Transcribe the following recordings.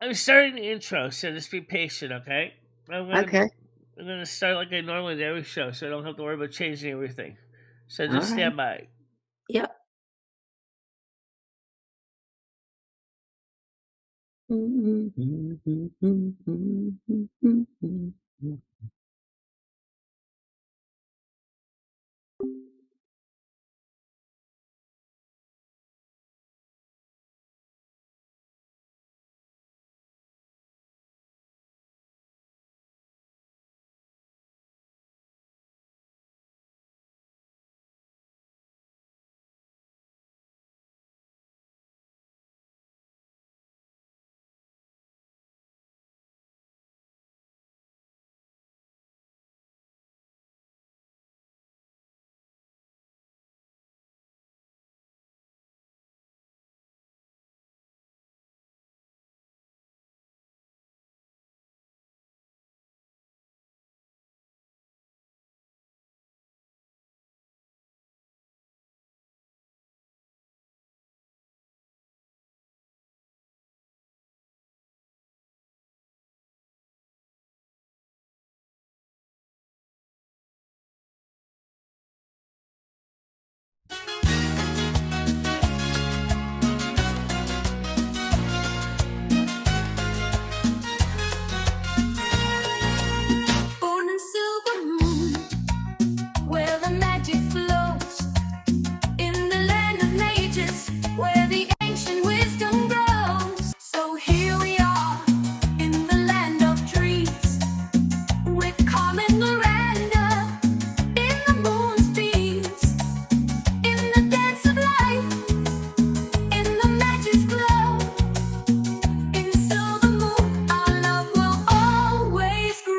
I'm starting the intro, so just be patient, okay? Okay. I'm gonna start like I normally do every show, so I don't have to worry about changing everything. So All just right. stand by. Yep. On a silver moon, where the magic flows, in the land of mages, where the ancient wisdom grows. So here we are, in the land of dreams, with Carmen Miranda, in the moon's beams, in the dance of life, in the magic's glow. In silver moon, our love will always grow.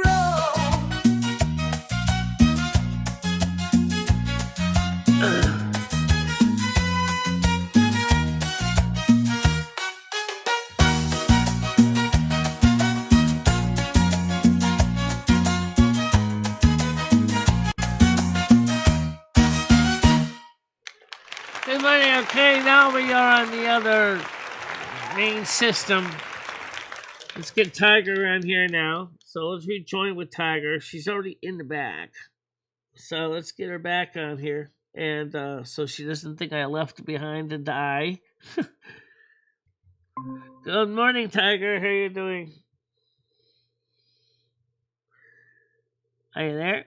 Good morning, okay? Now we are on the other main system. Let's get Tiger around here now. So let's rejoin with Tiger. She's already in the back. So let's get her back on here. And so she doesn't think I left her behind to die. Good morning, Tiger. How are you doing? Are you there?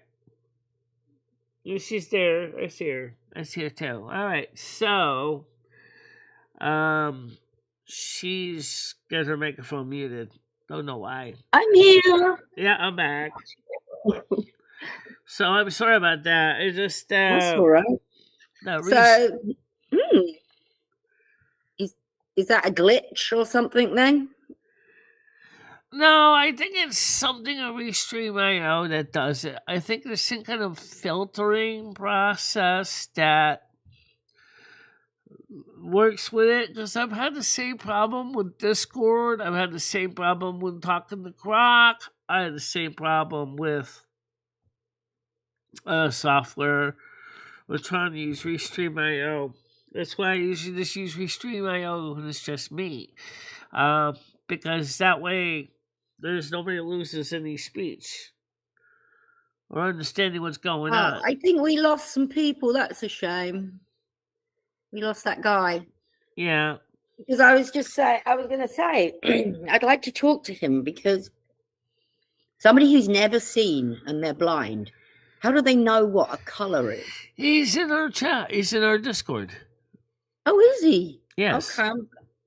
Yeah, she's there. I see her. I see her too. All right. So, she's got her microphone muted. Don't know why. I'm here. Yeah, I'm back. So I'm sorry about that. It's just That's all right. that So, is that a glitch or something then? No, I think it's something a Restream IO that does it. I think there's some kind of filtering process that works with it, because I've had the same problem with Discord. I've had the same problem with talking to Croc. I had the same problem with software. We're trying to use Restream IO. That's why I usually just use Restream IO when it's just me. Because that way there's nobody loses any speech or understanding what's going on. I think we lost some people. That's a shame. We lost that guy. Yeah. Because I was going to say, I'd like to talk to him, because somebody who's never seen and they're blind, how do they know what a color is? He's in our chat. He's in our Discord. Oh, is he? Yes. Okay.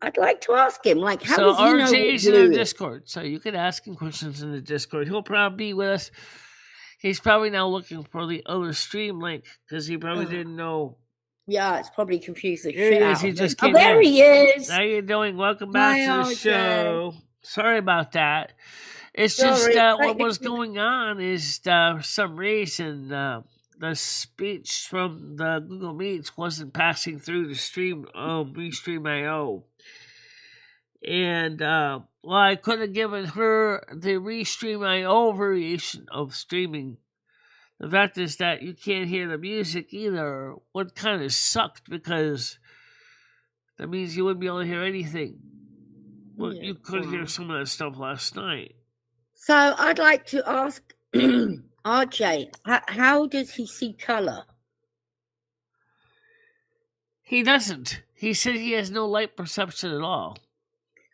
I'd like to ask him, like, how so does he know RJ what is in blue our is? Discord, so you can ask him questions in the Discord. He'll probably be with us. He's probably now looking for the other stream link because he probably didn't know. Yeah, it's probably confused the Here shit he is. out He of just him. came Oh, there in. he is. How you doing? Welcome back to the RJ. show. Sorry about that. It's Sorry, just what was going on is for some reason the speech from the Google Meets wasn't passing through the stream Restream IO. And well, I could have given her the Restream IO variation of streaming. The fact is that you can't hear the music either. What kind of sucked, because that means you wouldn't be able to hear anything. Well, Yeah, you could hear wow. some of that stuff last night. So I'd like to ask RJ, how does he see color? He doesn't. He said he has no light perception at all.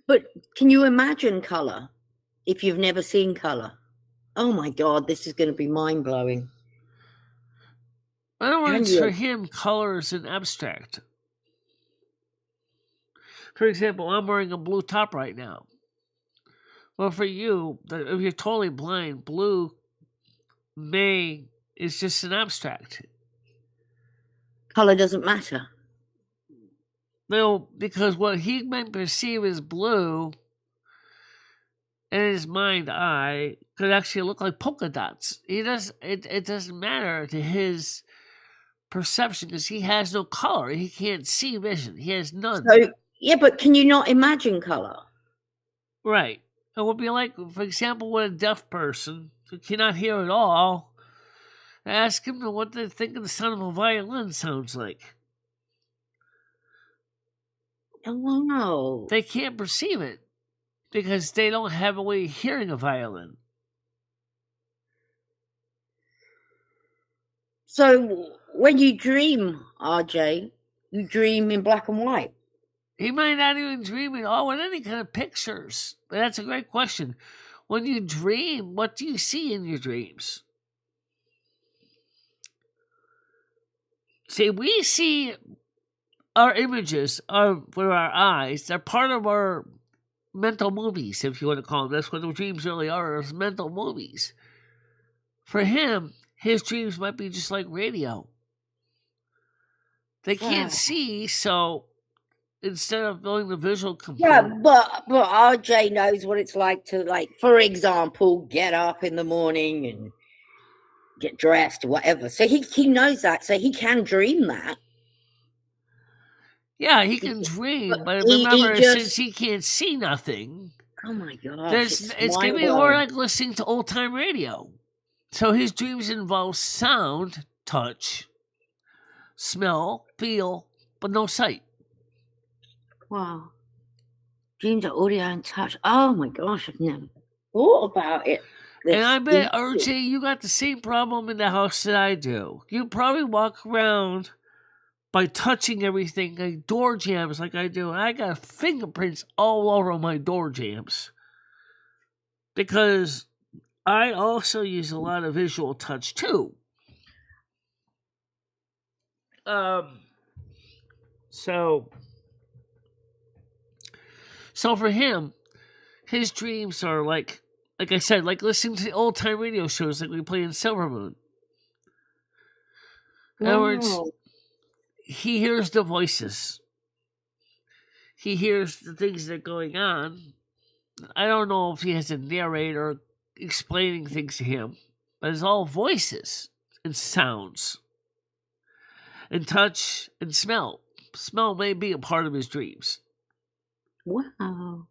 But can you imagine color if you've never seen color? Oh my God, this is going to be mind blowing. In other Can words, you? for him, color is an abstract. For example, I'm wearing a blue top right now. Well, for you, if you're totally blind, blue is just an abstract. Color doesn't matter. No, because what he might perceive as blue in his mind eye could actually look like polka dots. It doesn't matter to his perception because he has no color. He can't see vision. He has none. So, yeah, but can you not imagine color? Right. It would be like, for example, with a deaf person who cannot hear at all, ask him what they think of the sound of a violin sounds like. Oh, wow. They can't perceive it because they don't have a way of hearing a violin. So when you dream, RJ, you dream in black and white. He might not even dream at all with any kind of pictures. But that's a great question. When you dream, what do you see in your dreams? See, we see our images with our eyes. They're part of our mental movies, if you want to call them. That's what the dreams really are, is mental movies. For him, his dreams might be just like radio. They can't see, so instead of building the visual component. Yeah, but RJ knows what it's like to, like, for example, get up in the morning and get dressed or whatever. So he knows that, so he can dream that. Yeah, he can dream, but he remember, just- since he can't see nothing, Oh my gosh, it's going to be more like listening to old time radio. So his dreams involve sound, touch, smell, feel, but no sight. Wow. Dreams are audio and touch. Oh my gosh, I've never thought about it. And I bet, RJ, you got the same problem in the house that I do. You probably walk around by touching everything, like door jams, like I do. And I got fingerprints all over my door jams. Because I also use a lot of visual touch, too. So for him, his dreams are like I said, like listening to old time radio shows like we play in Silver Moon. In other words, he hears the voices. He hears the things that are going on. I don't know if he has a narrator explaining things to him, but it's all voices and sounds and touch and smell. Smell may be a part of his dreams. Wow.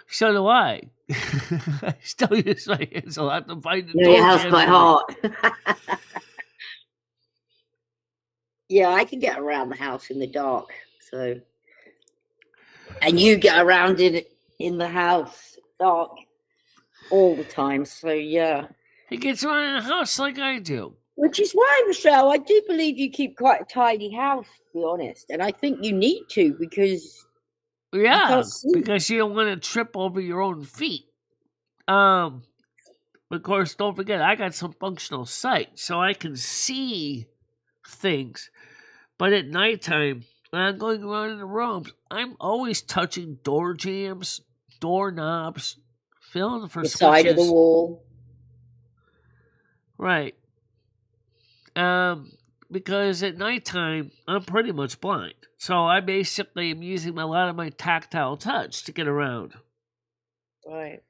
So do I. I still use my hands a lot to find the Yeah, your house by heart. Yeah, I can get around the house in the dark. So, and you get around in the house dark all the time. So yeah, he gets around in the house like I do. which is why, Michelle, I do believe you keep quite a tidy house, to be honest, and I think you need to because. Yeah, because you don't want to trip over your own feet. Of course, don't forget, I got some functional sight, so I can see things. But at nighttime, when I'm going around in the rooms, I'm always touching door jambs, doorknobs, feeling for the switches. side of the wall. Right. Because at nighttime, I'm pretty much blind. So I basically am using a lot of my tactile touch to get around. Right.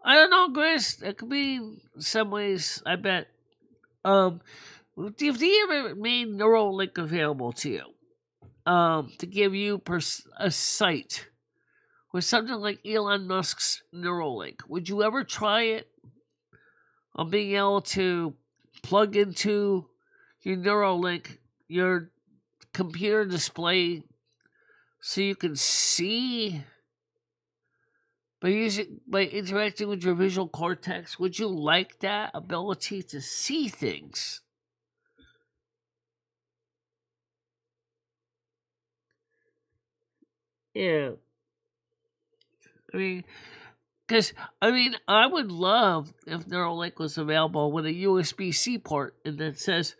I don't know, Grace. It could be in some ways, I bet. If they ever made Neurolink available to you, to give you a sight with something like Elon Musk's Neurolink, would you ever try it on being able to plug into your Neurolink, your computer display, so you can see by interacting with your visual cortex. Would you like that ability to see things? Yeah. I would love if Neuralink was available with a USB-C port, and that says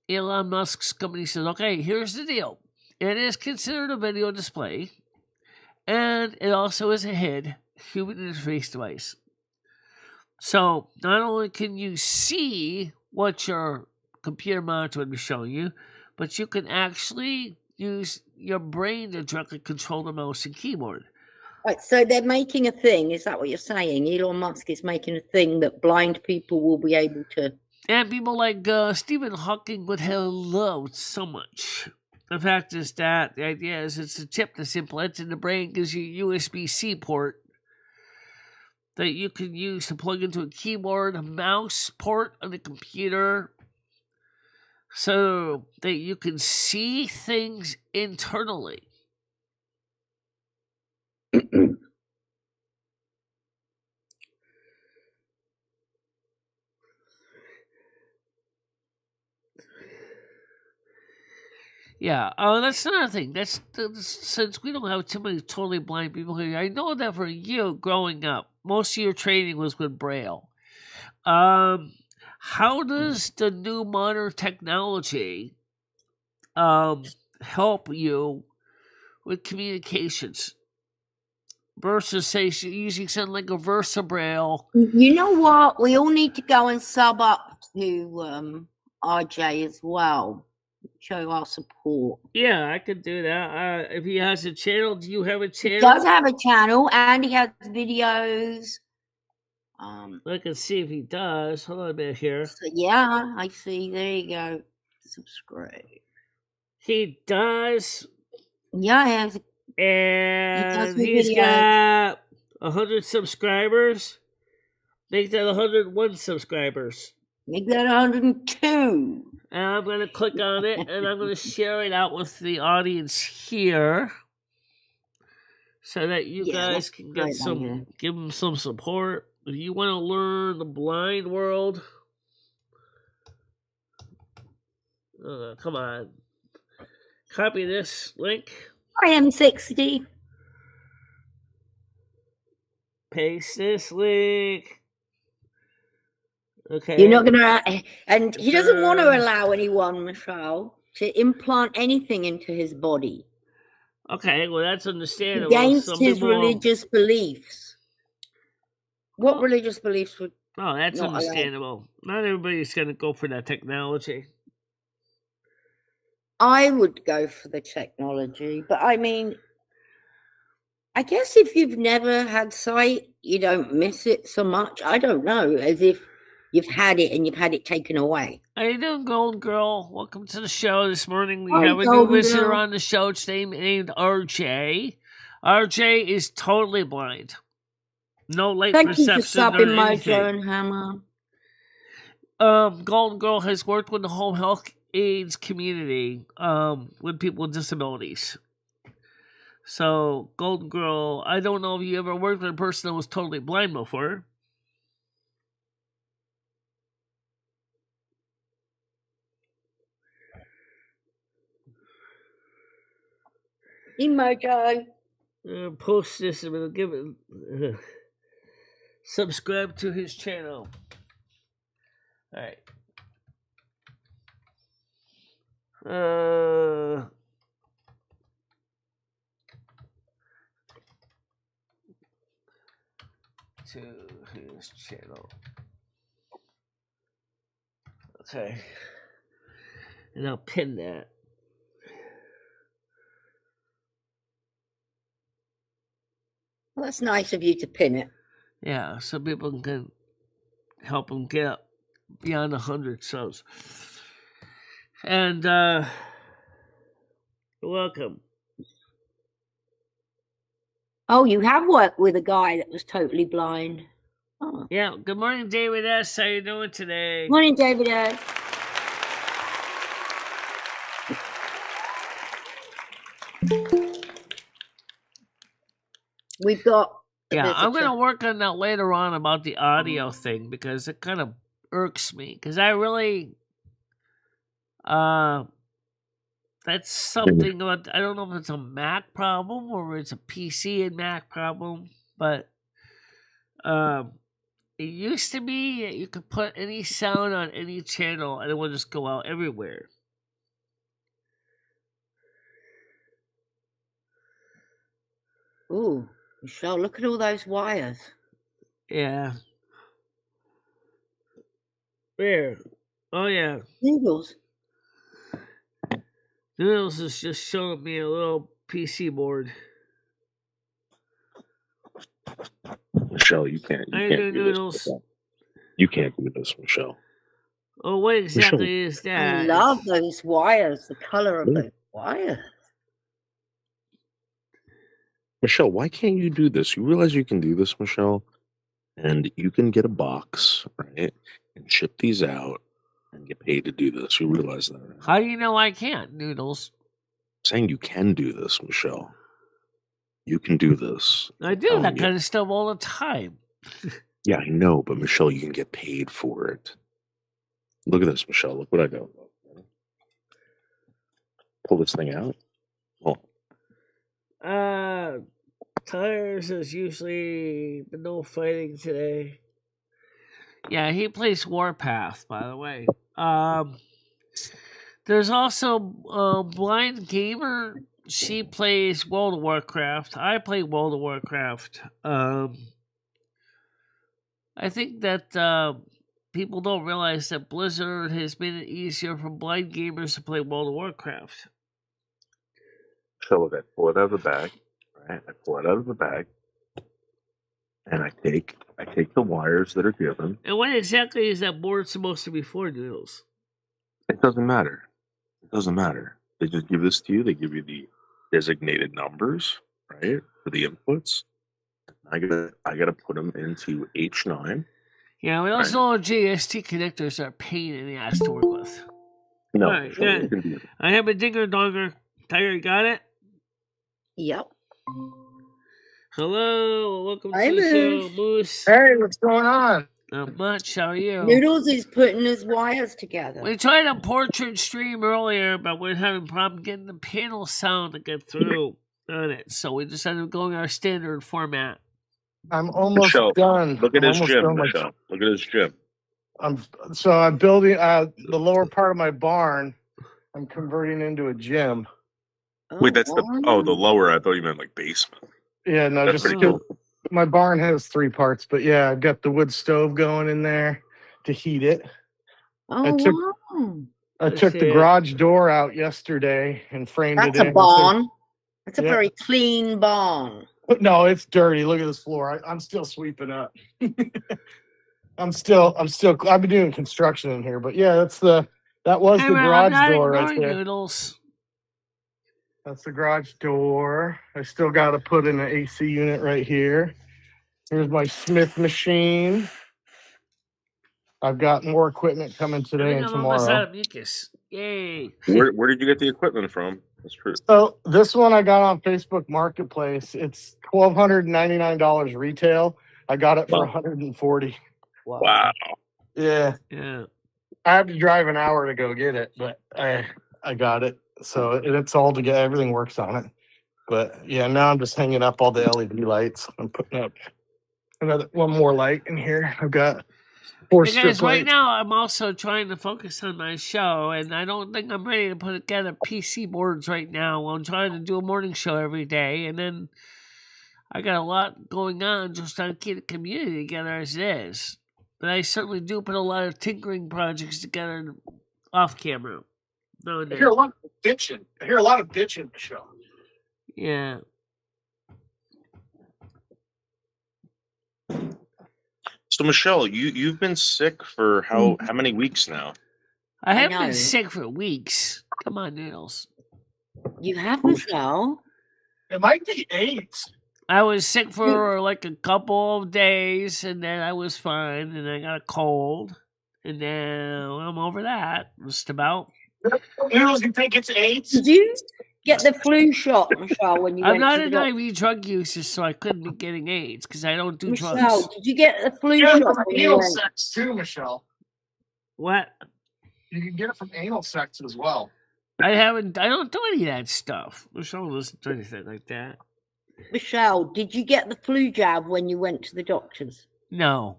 Elon Musk's company says, okay, here's the deal. It is considered a video display, and it also is a HID, human interface device. So not only can you see what your computer monitor would be showing you, but you can actually use your brain to directly control the mouse and keyboard. Right, so they're making a thing. Is that what you're saying? Elon Musk is making a thing that blind people will be able to. And people like Stephen Hawking would have loved so much. The fact is that the idea is it's a chip that's implanted in the brain, gives you a USB-C port that you can use to plug into a keyboard, a mouse port on the computer, so that you can see things internally. Yeah, that's another thing. That's since we don't have too many totally blind people here. I know that for you growing up, most of your training was with Braille. How does the new modern technology help you with communications versus, say, using something like a VersaBraille? You know what? We all need to go and sub up to RJ as well. Show our support. Yeah, I could do that. If he has a channel, do you have a channel? He does have a channel, and he has videos. I can see if he does. Hold on a minute here. So yeah, I see. There you go. Subscribe. He does. Yeah, he has. And he's got 100 subscribers. Make that 101 subscribers. Make that 102. And I'm going to click on it, and I'm going to share it out with the audience here, so that you guys can get give them some support. If you want to learn the blind world, come on, copy this link. I am 60. Paste this link. Okay. You're not gonna, and he doesn't want to allow anyone, Michelle, to implant anything into his body. Okay, well that's understandable. Against his religious beliefs. What religious beliefs would? Oh, that's understandable. Not everybody's gonna go for that technology. I would go for the technology, but I mean, I guess if you've never had sight, you don't miss it so much. I don't know, as if you've had it and you've had it taken away. How you doing, Golden Girl? Welcome to the show this morning. We have a new visitor on the show today named RJ. RJ is totally blind. No light perception. Thank you for stopping my Joan Hammer. Golden Girl has worked with the home health aids community with people with disabilities. So, Golden Girl, I don't know if you ever worked with a person that was totally blind before. Emojo. Post this and we'll give it. Subscribe to his channel. Alright. To his channel. Okay. And I'll pin that. Well, that's nice of you to pin it. Yeah, so people can help him get beyond 100 subs. And, welcome. Oh, you have worked with a guy that was totally blind. Oh. Yeah. Good morning, David S. How you doing today? Morning, David S. We've got a Yeah, I'm visitor. gonna work on that later on about the audio thing because it kind of irks me because I really that's something about I don't know if it's a Mac problem or it's a PC and Mac problem, but it used to be that you could put any sound on any channel and it would just go out everywhere. Ooh, Michelle, look at all those wires. Yeah. Where? Oh yeah. Noodles. Noodles is just showing me a little PC board. Michelle, you can't How you do doing, this. Noodles? Michelle. You can't do this, Michelle. Oh, what exactly Michelle. is I that? love those wires, the color of Yeah. those wires. Michelle, why can't you do this? You realize you can do this, Michelle? And you can get a box, right? And ship these out and get paid to do this. You realize that, right? How do you know I can't, Noodles? I'm saying you can do this, Michelle. You can do this. I I'm do telling that you. kind of stuff all the time. Yeah, I know, but Michelle, you can get paid for it. Look at this, Michelle. Look what I got. Pull this thing out. Oh, Tires is usually no fighting today. Yeah, he plays Warpath, by the way. There's also Blind Gamer. She plays World of Warcraft. I play World of Warcraft. I think that people don't realize that Blizzard has made it easier for blind gamers to play World of Warcraft. so look, I pull it out of the bag. Right? I pull it out of the bag. And I take the wires that are given. And what exactly is that board supposed to be for, Noodles? It doesn't matter. It doesn't matter. They just give this to you. They give you the designated numbers, right, for the inputs. I gotta put them into H9. Yeah, we also know JST connectors are a pain in the ass to work with. No, All right, Michelle, yeah. you can do it. I have a dinger donger. Tiger, you got it? Yep. Hello, welcome Hi, to the show, Moose. Moose. Hey, what's going on? Not much, how are you? Noodles is putting his wires together. We tried a portrait stream earlier, but we're having problem getting the panel sound to get through on it, so we decided to go in our standard format. I'm almost Michelle, done. Look at I'm his almost gym, done with- Michelle. Look at his gym. I'm building the lower part of my barn. I'm converting into a gym. Wait, that's the lower. I thought you meant like basement. Yeah, no, That's just pretty cool. my barn has 3 parts, but yeah, I've got the wood stove going in there to heat it. Oh, I took- wow. I took the garage door out yesterday and framed That's it in. a barn. That's a Yeah. very clean barn. No, it's dirty. Look at this floor. I'm still sweeping up. I've been doing construction in here, but yeah, that was Hey, the man, garage I'm door right ignoring there. Noodles. That's the garage door. I still got to put in an AC unit right here. Here's my Smith machine. I've got more equipment coming today and I'm almost out tomorrow. of mucus. Yay. Where did you get the equipment from? That's true. So this one I got on Facebook Marketplace. It's $1,299 retail. I got it for Wow. $140. Wow. Yeah, Yeah. I have to drive an hour to go get it, but I got it. So it's all together. Everything works on it. But yeah, now I'm just hanging up all the LED lights. I'm putting up one more light in here. I've got 4 Because strip right lights. now I'm also trying to focus on my show, and I don't think I'm ready to put together PC boards right now. I'm trying to do a morning show every day, and then I got a lot going on just trying to keep the community together as it is. But I certainly do put a lot of tinkering projects together off camera. No, I hear a lot of bitching, Michelle. Yeah. So Michelle, you've been sick for how many weeks now? I I haven't know. been sick for weeks. Come on, Noodles. You have, Michelle? It might be AIDS. I was sick for like a couple of days, and then I was fine, and I got a cold, and now I'm over that. Just about. Noodles, you think it's AIDS? Did you get the flu shot, Michelle, when you I'm went not to the an doctor? IV drug user, so I couldn't be getting AIDS because I don't do Michelle, drugs. did you get the flu You get it shot from when you anal went? sex too, Michelle. What? You can get it from anal sex as well. I don't do any of that stuff. Michelle doesn't do anything like that. Michelle, did you get the flu jab when you went to the doctors? No.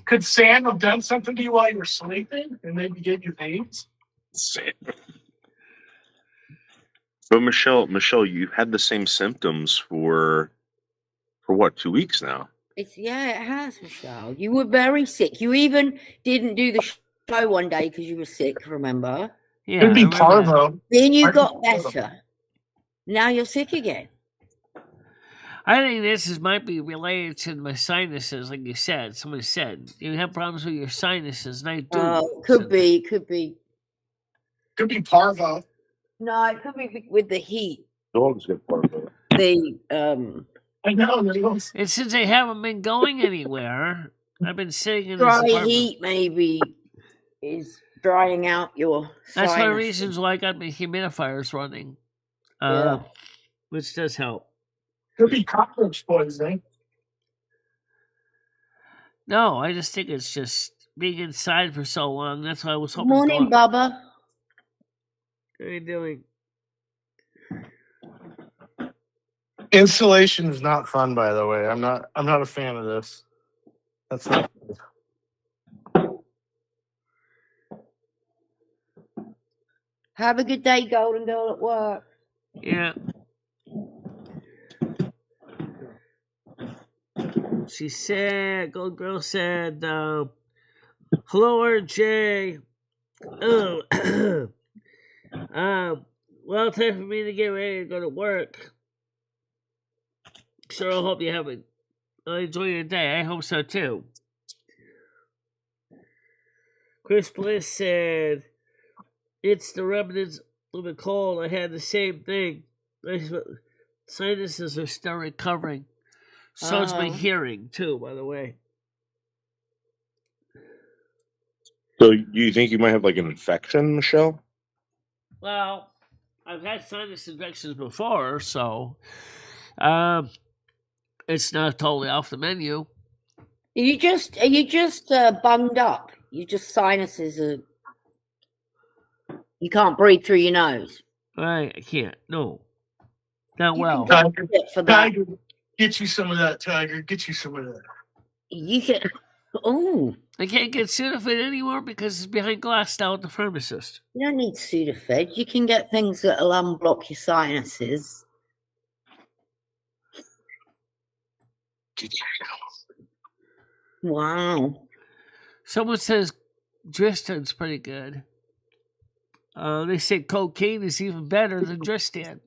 Could Sam have done something to you while you were sleeping and maybe gave you AIDS? But Michelle, you had the same symptoms for what, 2 weeks now? It has, Michelle. You were very sick. You even didn't do the show one day because you were sick, remember? Yeah. Could I be remember that. parvo. Then you Might be got parvo. better. Now you're sick again. I think might be related to my sinuses, like you said. Somebody said you have problems with your sinuses, and I do. Could be. Could be parvo. No, it could be with the heat. Dogs get parvo. I know, Noodles. And since I haven't been going anywhere, I've been sitting in this Dry apartment. heat maybe is drying out your That's one of the sinuses. reasons why I got my humidifiers running, Yeah. which does help. Could be cockroach poisoning. No, I just think it's just being inside for so long. That's why I was hoping. Morning, Bubba. How are you doing? Insulation is not fun, by the way. I'm not a fan of this. That's not good. Have a good day, Golden Girl at work. Yeah. She said, Gold Girl said, hello, RJ. Oh, well, time for me to get ready to go to work. Sure, I hope you have enjoy your day. I hope so too. Chris Bliss said, it's the remnants of the cold. I had the same thing. My sinuses are still recovering. So is my hearing too, by the way. So you think you might have like an infection, Michelle? Well, I've had sinus infections before, so it's not totally off the menu. Are you just bunged up? You just sinuses are. You can't breathe through your nose. I can't. No, not You well. can go for that. Tiger, get you some of that, Tiger. Get you some of that. You can. Oh, I can't get Sudafed anymore because it's behind glass now at the pharmacist. you don't need Sudafed. You can get things that'll unblock your sinuses. Wow. Someone says Dristan's pretty good. They say cocaine is even better than Dristan.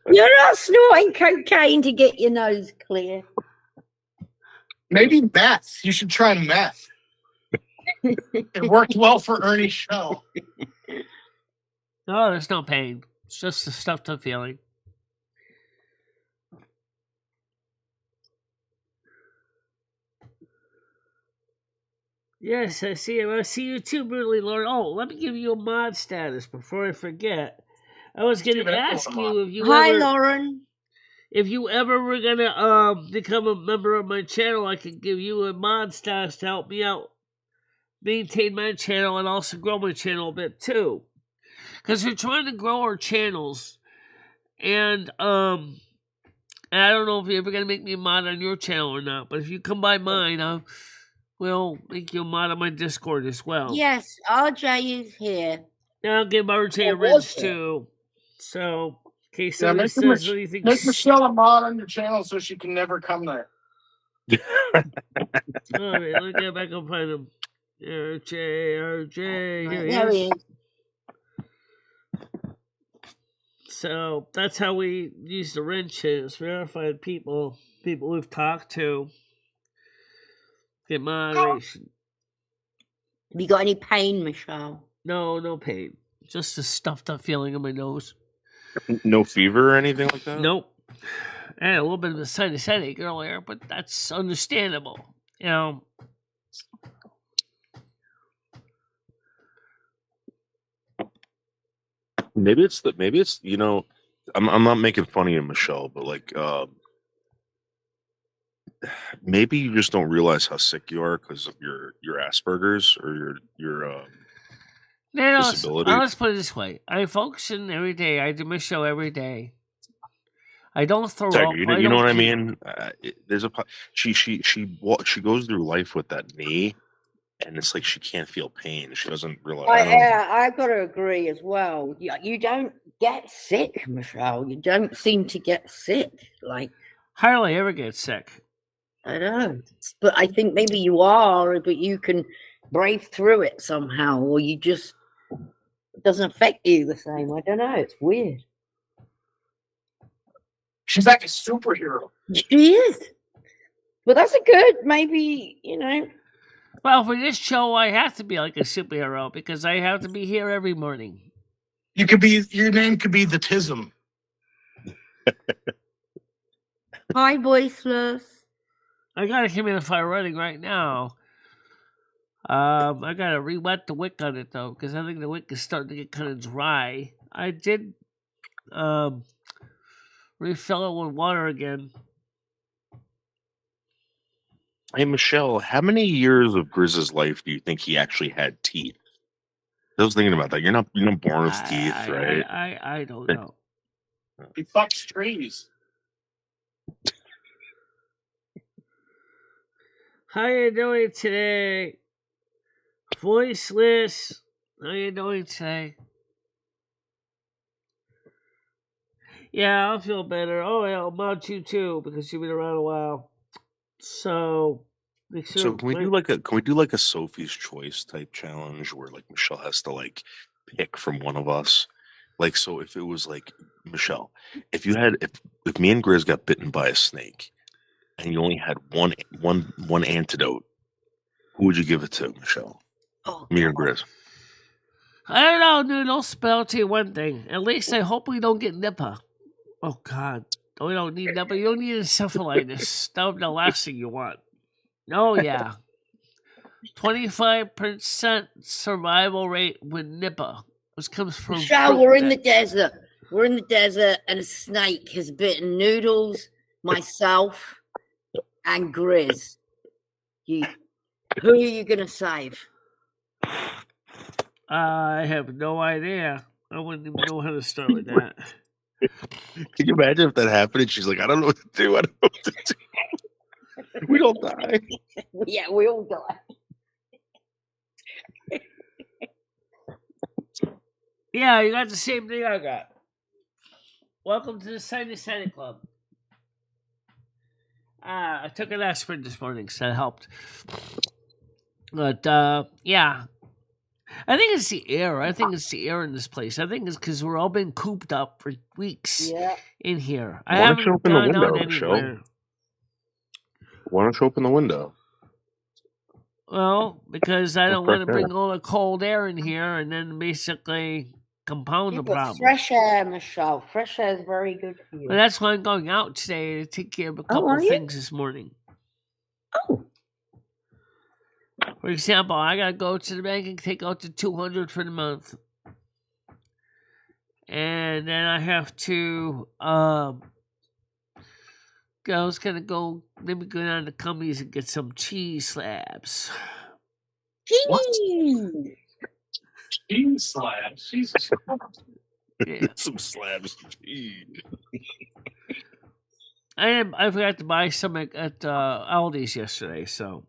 You're not snorting cocaine to get your nose clear. Maybe meth. You should try meth. It worked well for Ernie's show. Oh, there's no pain. It's just the stuff I'm feeling. Yes, I see him. I see you too, Brutally Lord. Oh, let me give you a mod status before I forget. I was going to ask you if you Hi, Lauren. if you ever were gonna become a member of my channel, I could give you a mod status to help me out, maintain my channel, and also grow my channel a bit too. Because we're trying to grow our channels, and I don't know if you're ever gonna make me a mod on your channel or not. But if you come by mine, we'll make you a mod on my Discord as well. Yes, RJ is here. And I'll give RJ a wrench too. So, in case somebody says anything. Make Michelle a mod on your channel so she can never come there. Alright, let me get back and find him. RJ, here he There is. he is. So that's how we use the wrenches. Verified people we've talked to. Get moderation. Have you got any pain, Michelle? No pain. Just a stuffed up feeling in my nose. No fever or anything like that? Nope. I had a little bit of a sinus headache earlier, but that's understandable. You know, Maybe it's I'm not making funny of Michelle, but like maybe you just don't realize how sick you are because of your Asperger's or your disability. let's put it this way: I function every day. I do my show every day. I don't throw Tiger, up. you know what I puke. mean? There's a she goes through life with that knee, and it's like she can't feel pain. She doesn't realize. I don't know. I've got to agree as well. You don't get sick, Michelle. You don't seem to get sick. Like, Hardly ever get sick. I know, but I think maybe you are, but you can brave through it somehow, or it doesn't affect you the same. I don't know. It's weird. She's like a superhero. She is, but that's a good. Maybe Well, for this show, I have to be like a superhero because I have to be here every morning. Your name could be the Tism. Hi, voiceless. I got a humidifier running right now. I gotta re-wet the wick on it though, because I think the wick is starting to get kind of dry. I did refill it with water again. Hey Michelle, how many years of Grizz's life do you think he actually had teeth? I was thinking about that. You're not born with teeth, right? I don't know. He fucks trees. How you doing today? Voiceless. How you doing today? Yeah, I'll feel better. Oh yeah, about you too, because you've been around a while. So So can we do like a Sophie's Choice type challenge where like Michelle has to like pick from one of us? Like, so if it was like Michelle, if me and Grizz got bitten by a snake and you only had one antidote, who would you give it to, Michelle? Oh, Me or Grizz? I don't know, dude. I'll spell to you one thing. At least I hope we don't get Nipah. Oh God, we don't need Nipah. You don't need encephalitis. That would be the last thing you want. Oh yeah, 25% survival rate with Nipah, which comes from Michelle, fruit we're in that- the desert. We're in the desert, and a snake has bitten Noodles, myself, and Grizz. Who are you gonna save? I have no idea. I wouldn't even know how to start with that. Can you imagine if that happened and she's like, I don't know what to do. I don't know what to do. We don't die. Yeah, we all die. Yeah, you got the same thing I got. Welcome to the Sinus Santa Club. I took an aspirin this morning, so that helped. But, yeah. I think it's the air. I think it's the air in this place. I think it's because we're all been cooped up for weeks in here. I Why don't you haven't open the gone out window, Michelle? anywhere. Why don't you open the window? Well, because I don't want to fresh air. bring all the cold air in here and then basically compound the But problem. fresh air, Michelle. Fresh air is very good for you. But that's why I'm going out today to take care of a couple are you? things this morning. Oh. For example, I gotta go to the bank and take out the $200 for the month, and then I have to I was gonna go maybe go down to Cumbies and get some cheese slabs. What? Cheese slabs. Jesus Christ. Yeah, Some slabs of cheese. I forgot to buy some at Aldi's yesterday, so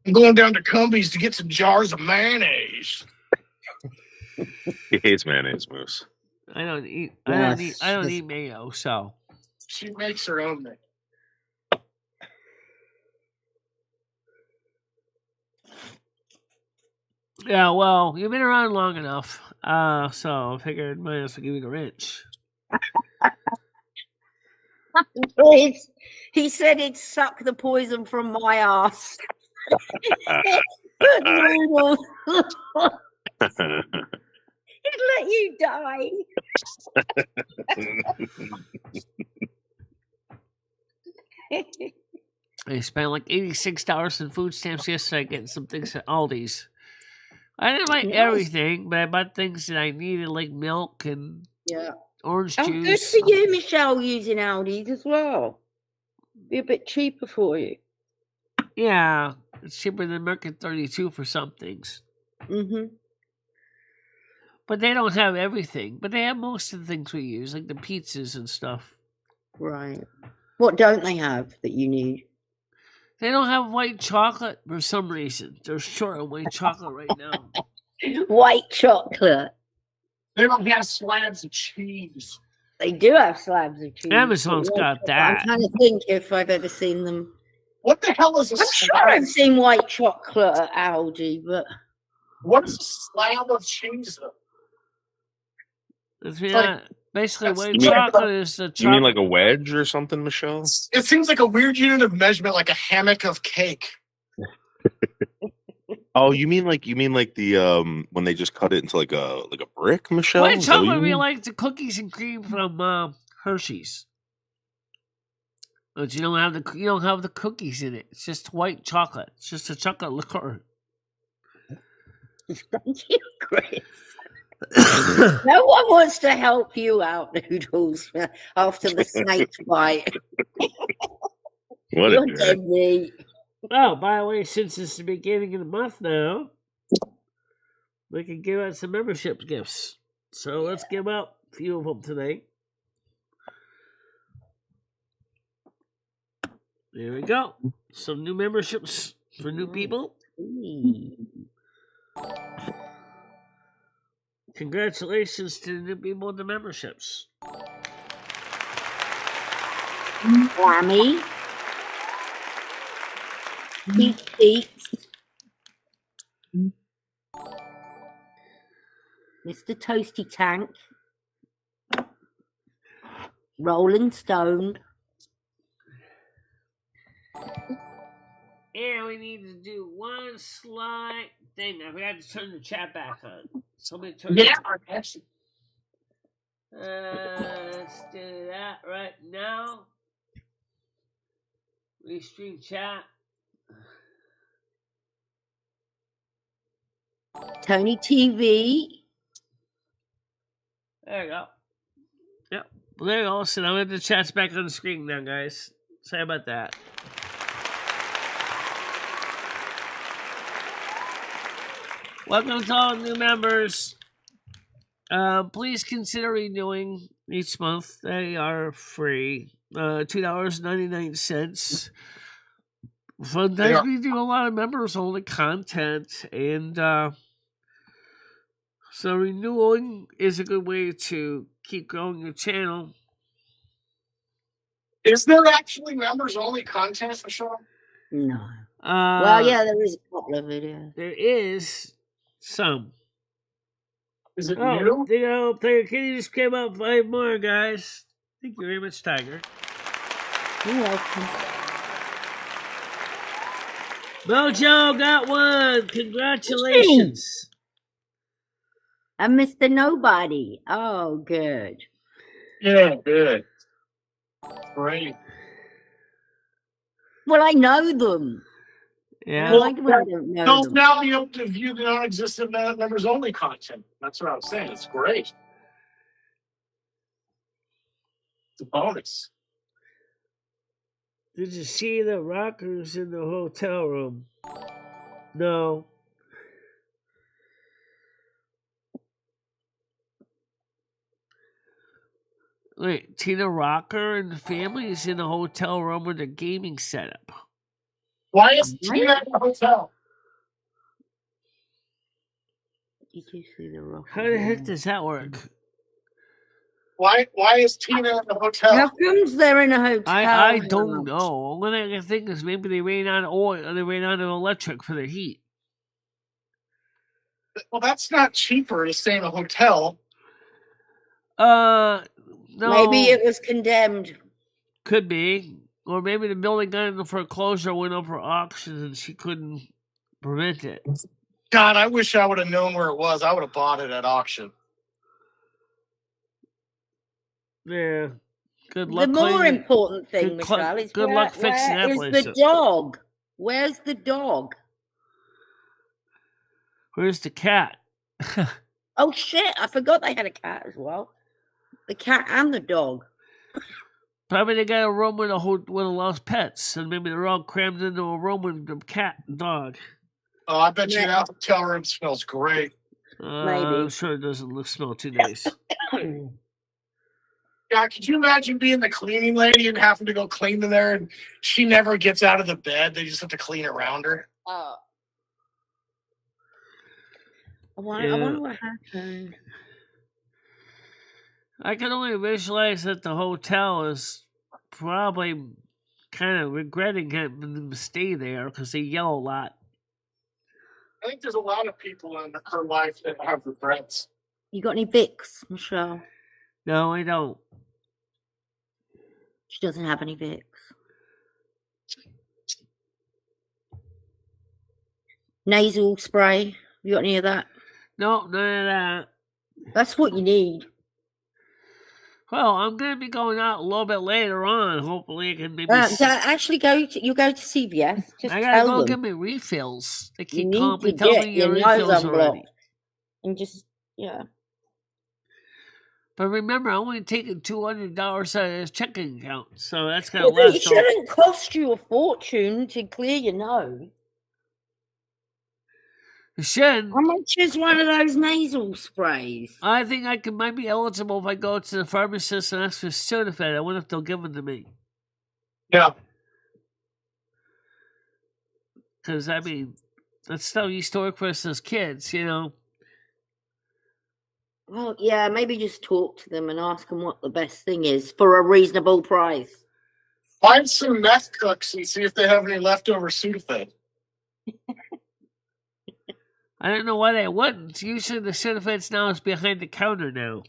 I'm going down to Cumbies to get some jars of mayonnaise. He hates mayonnaise, Moose. I don't eat mayo, so She makes her own thing. yeah. Well, you've been around long enough, so I figured I might as well give you the wrench. He said he'd suck the poison from my ass. Good Noodles. He'd let you die. I spent like $86 in food stamps yesterday getting some things at Aldi's. I didn't buy Nice. everything, but I bought things that I needed, like milk and Yeah. orange Oh, good juice. for you, Michelle, using Aldi's as well. Be a bit cheaper for you. Yeah, it's cheaper than Market 32 for some things. Mm-hmm. But they don't have everything. But they have most of the things we use, like the pizzas and stuff. Right. What don't they have that you need? They don't have white chocolate for some reason. They're short on white chocolate right now. White chocolate. They don't have slabs of cheese. They do have slabs of cheese. Amazon's but got white chocolate- that. I'm trying to think if I've ever seen them. What the hell is a I'm sure I've seen white chocolate at Aldi, but What is a slab of cheese? Though? It's like- basically that's- white you mean- chocolate is the chocolate. You mean like a wedge or something, Michelle? It seems like a weird unit of measurement, like a hammock of cake. Oh, you mean like the when they just cut it into like a brick, Michelle? White Is that what chocolate you would be mean? like the cookies and cream from Hershey's. But you don't have the cookies in it. It's just white chocolate. It's just a chocolate liqueur. thank you, Chris. No one wants to help you out, Noodles, after the snake bite. What You're a jerk. dead meat. Oh, by the way, since it's the beginning of the month now, we can give out some membership gifts. So let's give out a few of them today. There we go. Some new memberships for new people. Congratulations to the new people with the memberships. Whammy. Pete. Mr. Toasty Tank. Rolling Stone. And we need to do one slight thing. I forgot to turn the chat back on. Somebody turn it on. Let's do that right now. Restream chat. Tony TV. There you go. Yep. Well, there you go. So now the chat's back on the screen now, guys. Sorry about that. Welcome to all new members. Please consider renewing each month. They are free. $2.99. Sometimes we do a lot of members only content, and so renewing is a good way to keep growing your channel. Is there actually members only content, Michelle? No. Well, yeah, there is a couple of videos. There is some. Is it Oh, new? Player Kitty just came out 5 more, guys. Thank you very much, Tiger. You're welcome. Mojo got one. Congratulations. And Mr. Nobody. Oh, good. Yeah, good. Great. Well, I know them. I Yeah. don't like when I don't know They'll them. now be able to view the non-existent members only content. That's what I was saying. It's great. It's a bonus. Did you see the rockers in the hotel room? No. Wait, Tina Rocker and the family is in the hotel room with a gaming setup. Why is Tina in the hotel? Did you see the rock? How the heck does that work? Why is Tina in the hotel? How comes they're in a hotel? I don't house? know. Only thing I can think is maybe they ran out of oil or they ran out of electric for their heat. Well, that's not cheaper to stay in a hotel. No. Maybe it was condemned. Could be. Or maybe the building got into foreclosure, went up for auction, and she couldn't prevent it. God, I wish I would have known where it was. I would have bought it at auction. Yeah. Good The luck more cleaning it. important thing, Good cl- Michelle, is good luck fixing where that is place the up. dog? Where's the dog? Where's the cat? Oh shit! I forgot they had a cat as well. The cat and the dog. Probably they got a room with a lost pets, and maybe they're all crammed into a room with the cat and dog. Oh, I bet you that hotel room smells great. Maybe. I'm sure it doesn't smell too nice. Yeah, could you imagine being the cleaning lady and having to go clean in there, and she never gets out of the bed? They just have to clean around her. I wonder what happened. I can only visualize that the hotel is probably kind of regretting having them stay there because they yell a lot. I think there's a lot of people in her life that have regrets. You got any Vicks, Michelle? No, I don't. She doesn't have any Vicks. Nasal spray. You got any of that? No, none of that. That's what you need. Well, I'm going to be going out a little bit later on. Hopefully, I can maybe. Actually, go to CVS. Just I gotta tell go them get my refills. They you keep need calling me, to telling get me your your nose refills already. unblocked, and just But remember, I'm only taking $200 out of his checking account, so that's gonna Well, it last. shouldn't cost you a fortune to clear your nose. It should. How much is one of those nasal sprays? I think I might be eligible if I go to the pharmacist and ask for Sudafed. I wonder if they'll give them to me. Yeah. Because, I mean, that's stuff used to work for us as kids, you know. Well, yeah, maybe just talk to them and ask them what the best thing is for a reasonable price. Find some meth cooks and see if they have any leftover Sudafed. I don't know why they wouldn't. Usually the Sudafed now is behind the counter now.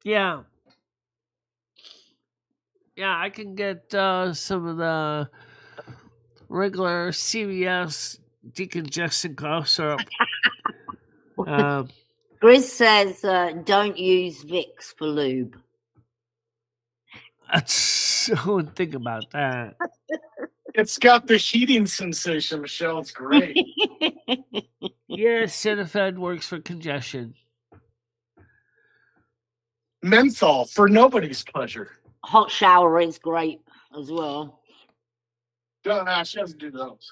Yeah. Yeah, I can get some of the regular CVS decongestant cough syrup. Grizz says, don't use Vicks for lube. I wouldn't think about that. It's got the heating sensation, Michelle. It's great. Yeah, Sudafed works for congestion. Menthol for nobody's pleasure. Hot shower is great as well. No, she doesn't do those.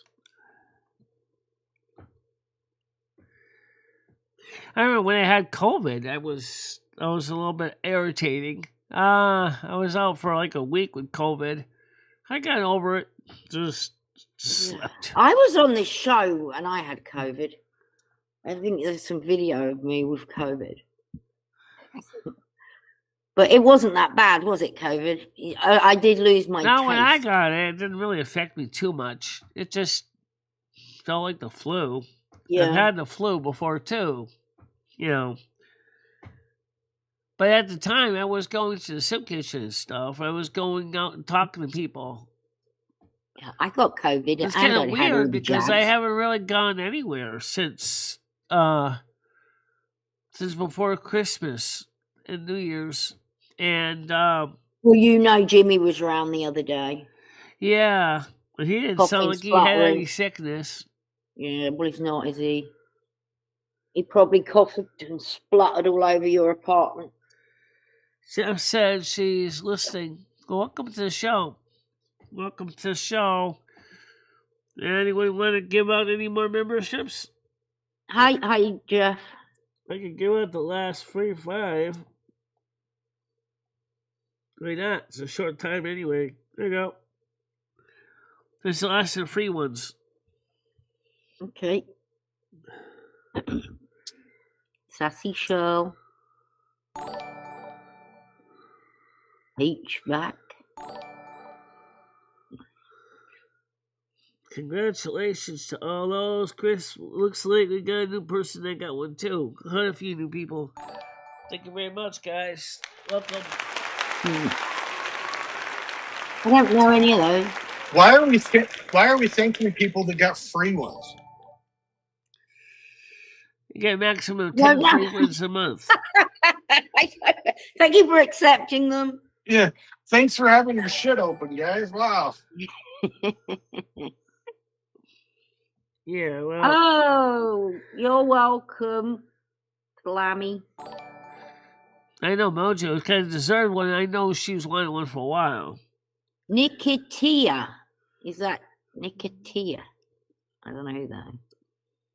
I remember when I had COVID, I was a little bit irritating. I was out for like a week with COVID. I got over it. Just slept. I was on this show and I had COVID. I think there's some video of me with COVID. But it wasn't that bad, was it, COVID? I did lose my taste. When I got it, it didn't really affect me too much. It just felt like the flu. Yeah. I've had the flu before too, you know. But at the time, I was going to the soup kitchen and stuff. I was going out and talking to people. Yeah, I got COVID. It's kind of weird because I haven't really gone anywhere since before Christmas and New Year's. And well, you know, Jimmy was around the other day. Yeah, but he didn't sound like he had any sickness. Yeah, well, he's not, is he? He probably coughed and spluttered all over your apartment. Jeff said she's listening. Welcome to the show. Welcome to the show. Anyone want to give out any more memberships? Hi, Jeff. I can give out the last 5. Why not? It's a short time anyway. There you go. There's the last of the free ones. Okay. Sassy Show. HVAC. Congratulations to all those. Chris, looks like we got a new person that got one too. Quite a few new people. Thank you very much, guys. Welcome. I don't know any of those. Why are we thanking people that got free ones? You get a maximum of No, 10 no. free ones a month. Thank you for accepting them. Yeah. Thanks for having your shit open, guys. Wow. Yeah, well, Oh, you're welcome, Glammy. I know Mojo kind of deserved one. I know she was wanting one for a while. Nicotia. Is that Nicotia? I don't know who that is.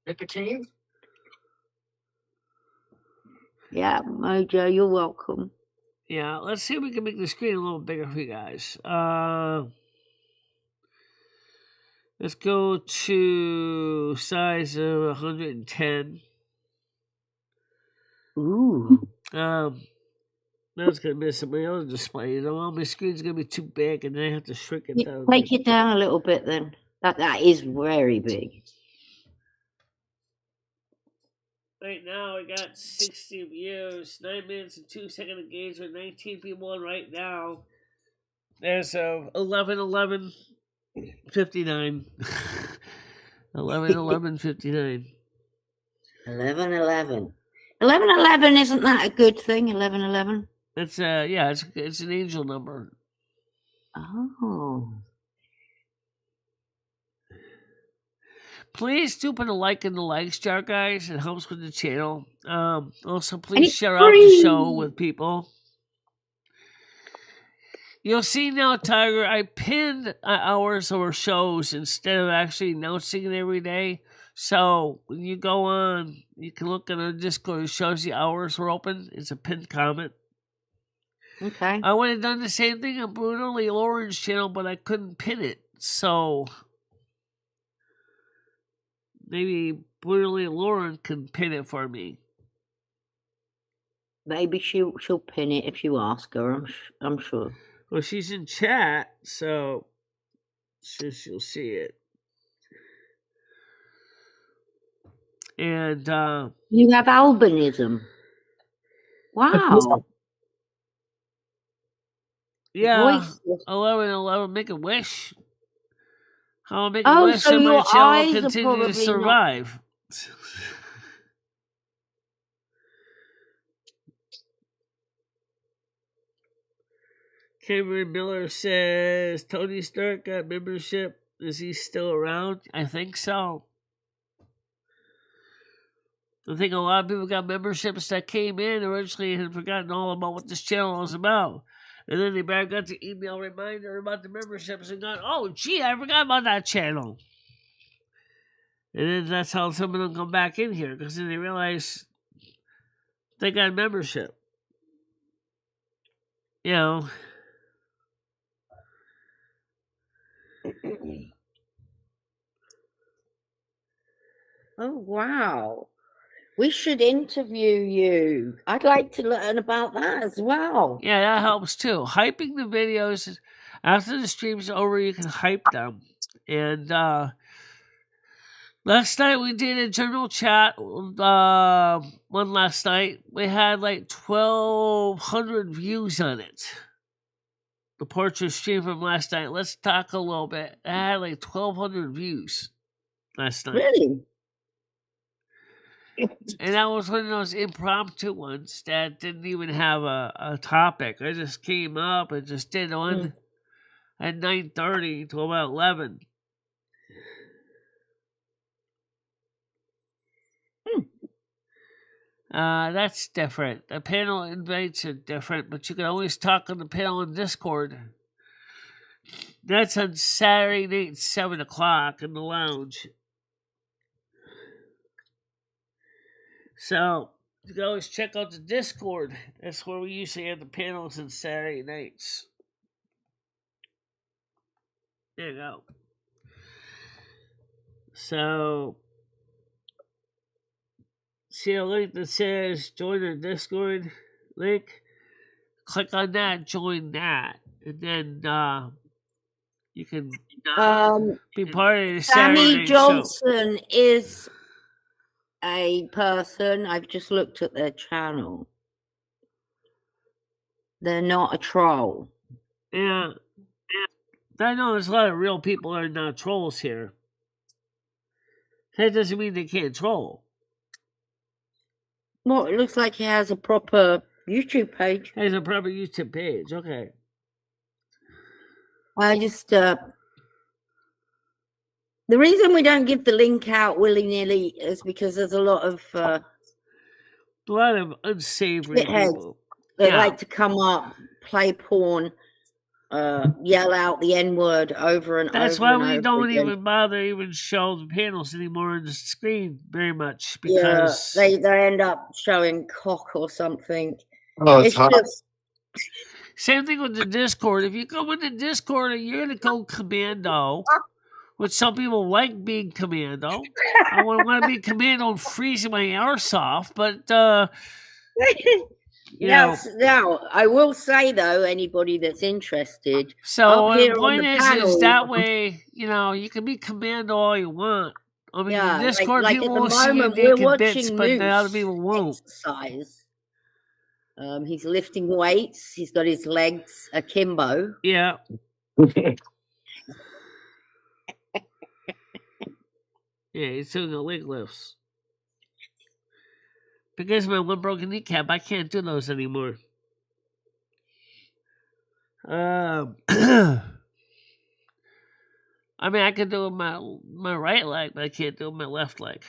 Nicotine? Yeah, Mojo, you're welcome. Yeah, let's see if we can make the screen a little bigger for you guys. Let's go to size of 110. Ooh. That's gonna miss some of my other displays. Well, my screen's gonna be too big, and then I have to shrink it down. Take it down a little bit then. That is very big. Right now, I got 60 views, 9 minutes and 2-second engagement, 19 people on right now. There's 11 59. 11 59. 11-11. 11-11, isn't that a good thing? 11-11. It's it's an angel number. Oh. Please do put a like in the likes jar, guys. It helps with the channel. Also, And please it's share out the show free. with people. You'll see now, Tiger, I pinned hours or shows instead of actually announcing it every day. So when you go on, you can look at our Discord. It shows the hours were open. It's a pinned comment. Okay. I would have done the same thing on Brutally Lauren's channel, but I couldn't pin it. So maybe Brutally Lauren can pin it for me. Maybe she'll pin it if you ask her. I'm sure. Well, she's in chat, so she'll see it. And You have albinism. Wow. yeah, Voiceless. 11 make a wish. I'll make a Oh, wish so and my your channel eyes will are continue probably to not. survive. Cameron Miller says Tony Stark got membership. Is he still around? I think so. I think a lot of people got memberships that came in originally and had forgotten all about what this channel was about. And then they got the email reminder about the memberships and got, oh, gee, I forgot about that channel. And then that's how some of them come back in here, because then they realize they got a membership. You know. Oh, wow. We should interview you. I'd like to learn about that as well. Yeah, that helps too. Hyping the videos, after the stream's over, you can hype them. And last night we did a general chat, one last night. We had like 1,200 views on it. The portrait stream from last night. Let's talk a little bit. I had like 1,200 views last night. Really? And that was one of those impromptu ones that didn't even have a topic. I just came up and just did one at 9:30 to about 11. That's different. The panel invites are different, but you can always talk on the panel in Discord. That's on Saturday night, 7 o'clock in the lounge. So you can always check out the Discord. That's where we usually have the panels on Saturday nights. There you go. So see a link that says join our Discord link. Click on that, join that, and then you can be part of the Saturday Sammy night Johnson is a person. I've just looked at their channel. They're not a troll. Yeah. I know there's a lot of real people that are not trolls here. That doesn't mean they can't troll. Well, it looks like he has a proper YouTube page. Has a proper YouTube page. Okay. I just the reason we don't give the link out willy-nilly is because there's a lot of A lot of unsavory shitheads people. that Yeah. like to come up, play porn, yell out the N-word over and That's over why and we over don't again. even bother even show the panels anymore on the screen very much Yeah, because they end up showing cock or something. Oh, it's It's hot. just same thing with the Discord. If you go into Discord and you're gonna go commando, which some people like being commando. I wouldn't want to be commando and freezing my arse off, but you know. now I will say though, anybody that's interested, So up the here on point the is panel, that way, you can be commando all you want. I mean, yeah, the Discord like people at the will see your moment dick we're and bits, watching but the other Moose people won't. exercise. He's lifting weights. He's got his legs akimbo. Yeah. Yeah, he's doing the leg lifts. Because of my one broken kneecap, I can't do those anymore. I mean, I can do it with my right leg, but I can't do it with my left leg.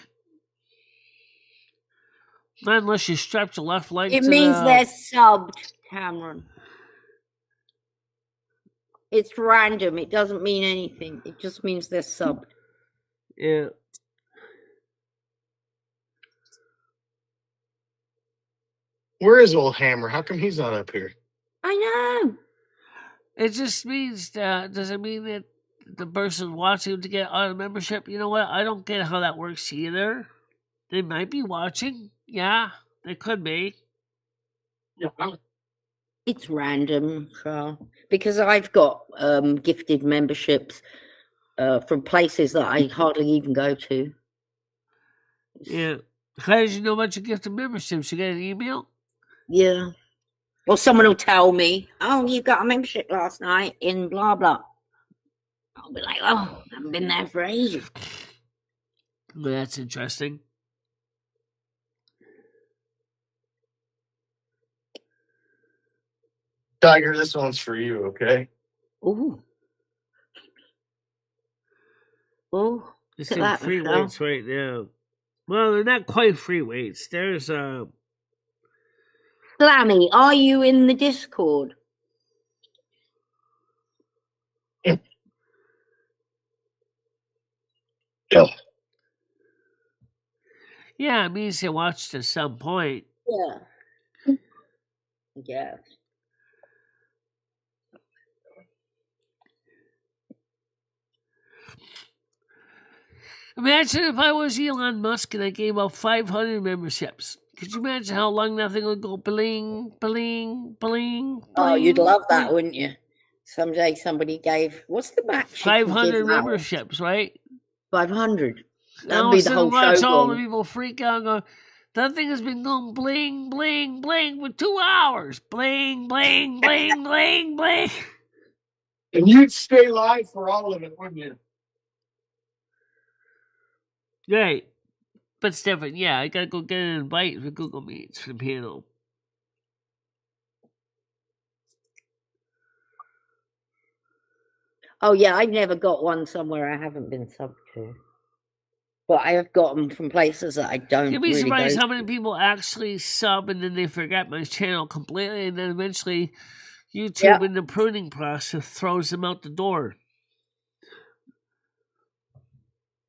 Not unless you strap your left leg It to means the... they're subbed, Cameron. It's random. It doesn't mean anything. It just means they're subbed. Yeah. Where is old Hammer? How come he's not up here? I know. It just means that, does it mean that the person watching to get auto membership? You know what? I don't get how that works either. They might be watching. Yeah, they could be. Yeah. It's random, Carl. Because I've got gifted memberships from places that I hardly even go to. Yeah. How did you know about your gift of memberships? You got an email? Yeah. Or someone will tell me, oh, you got a membership last night in blah, blah. I'll be like, oh, I haven't been there for ages. Well, that's interesting. Tiger, this one's for you, okay? Ooh. Oh, Just look in at that, free Michelle. weights right now. Well, they're not quite free weights. There's Slammy, are you in the Discord? yeah, it means they watched at some point. Yeah. Yeah. Imagine if I was Elon Musk and I gave out 500 memberships. Could you imagine how long that thing would go bling, bling, bling, Oh, you'd bling, love that, bling? wouldn't you? Someday somebody gave, what's the max? 500 memberships, right? 500. And That'd all be of a the sudden whole watch show all the gone. people freak out and go, that thing has been going bling, bling, bling for 2 hours. Bling, bling, bling, bling, bling. And you'd stay live for all of it, wouldn't you? Right. But it's different. Yeah, I gotta go get an invite for Google Meets for the panel. Oh, yeah, I've never got one somewhere I haven't been subbed to. But I have got them from places that I don't You'd be really surprised go how many people actually sub and then they forget my channel completely, and then eventually YouTube Yep. in the pruning process throws them out the door.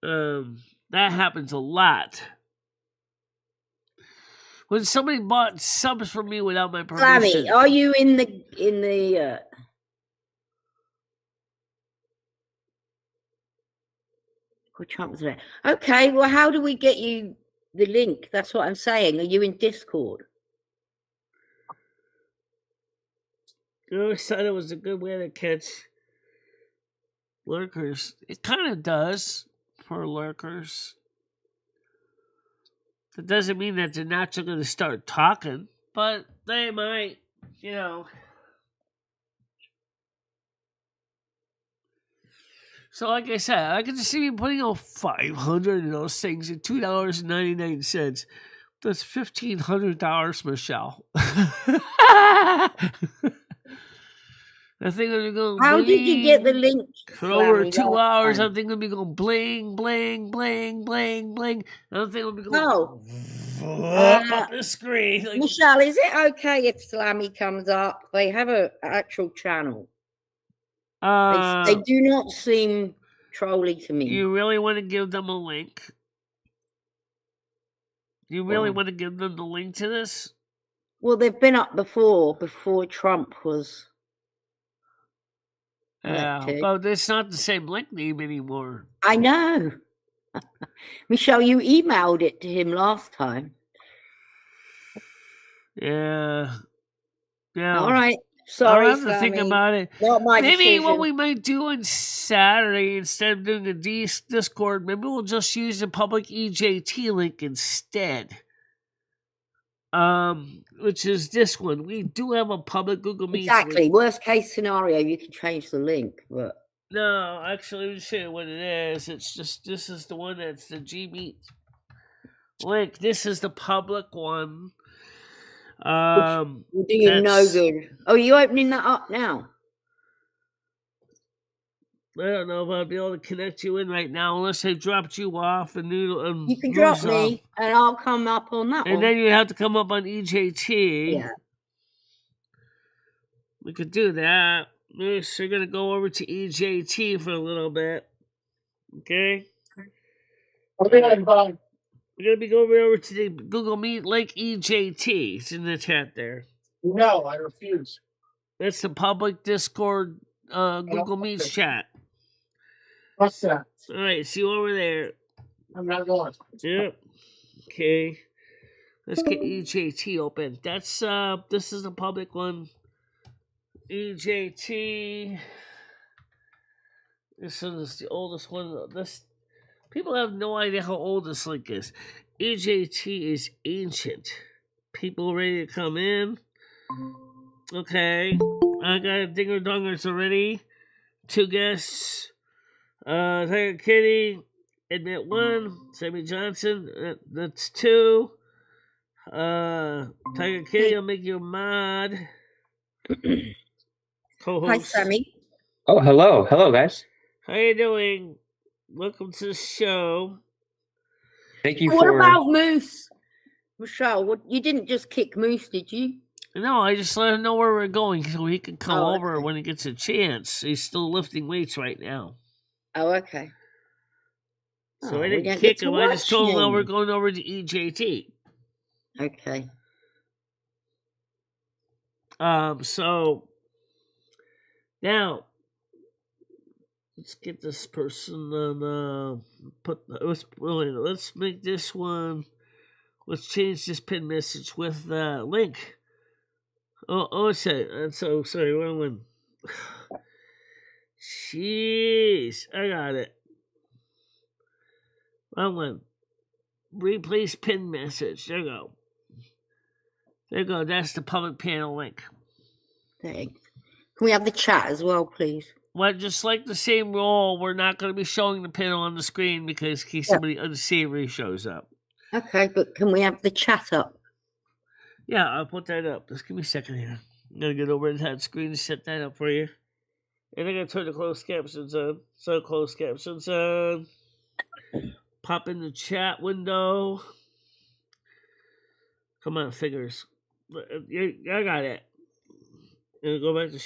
That happens a lot. When somebody bought subs from me without my permission. Slammy, are you in the which one was that? Okay, well, how do we get you the link? That's what I'm saying. Are you in Discord? I always thought it was a good way to catch lurkers. It kind of does for lurkers. That doesn't mean that they're not going to start talking, but they might, So, like I said, I can just see me putting out 500 of those things at $2.99. That's $1,500, Michelle. I think it'll go. How did you get the link? For over Slammy, 2 last hours, time? I think it'll be going bling, bling, bling, bling, bling. I don't think it'll be going No. up the screen. Like, Michelle, is it okay if Slammy comes up? They have an actual channel. They do not seem trolly to me. You really want to give them a link? You really want to give them the link to this? Well, they've been up before Trump was Yeah, elected. but it's not the same link name anymore. I know. Michelle, you emailed it to him last time. Yeah. Yeah. All right. Sorry, I'll have to think Slammy. about it. Not my Maybe decision. what we might do on Saturday, instead of doing a Discord, maybe we'll just use a public EJT link instead. Which is this one. We do have a public Google Meet. Exactly. Link. Worst case scenario, you can change the link, but no, actually, let me show you what it is. It's just this is the one that's the Gmeet link. This is the public one. will do you no good. Oh, are you opening that up now? I don't know if I'll be able to connect you in right now unless they dropped you off and Noodle. You can drop me, and I'll come up on that one. And then you have to come up on EJT. Yeah. We could do that. So we're going to go over to EJT for a little bit. Okay? Okay, bye. We're going to be going over to the Google Meet link EJT. It's in the chat there. No, I refuse. That's the public Discord Google Meets chat. What's that? All right, see you over there. I'm not going. Yep. Okay. Let's get EJT open. That's this is a public one. EJT. This is the oldest one. This people have no idea how old this link is. EJT is ancient. People ready to come in? Okay. I got dinger dongers already. 2 guests. Tiger Kitty. Admit 1. Sammy Johnson. That's 2. Tiger Kitty, I'll make you a mod. Co-host. Hi, Sammy. Oh, hello, guys. How you doing? Welcome to the show. Thank you What for. about Moose? Michelle, you didn't just kick Moose, did you? No, I just let him know where we're going so he can come over okay. when he gets a chance. He's still lifting weights right now. Oh, okay. So I didn't kick him. I just told him that we're going over to EJT. Okay. So now let's get this person on. Let's make this one. Let's change this pin message with the link. Oh, I'm so sorry. Wrong one. Jeez, I got it. Wrong one. Replace pin message. There you go. There you go. That's the public panel link. Thanks. Can we have the chat as well, please? Well, just like the same rule, we're not going to be showing the panel on the screen because in case somebody unsavory shows up. Okay, but can we have the chat up? Yeah, I'll put that up. Just give me a second here. I'm going to get over to that screen and set that up for you. And I'm going to turn the closed captions on. So closed captions on. Pop in the chat window. Come on, figures. I got it. And go back to...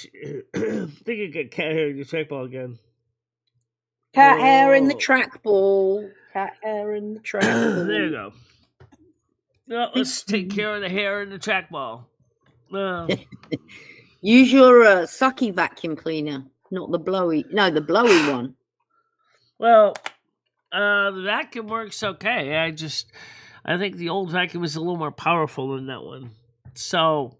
I think you get cat hair in your trackball again. Cat hair in the trackball. Cat hair in the trackball. There you go. Well, let's take care of the hair in the trackball. Use your sucky vacuum cleaner, not the blowy. No, the blowy one. Well, the vacuum works okay. I think the old vacuum is a little more powerful than that one. So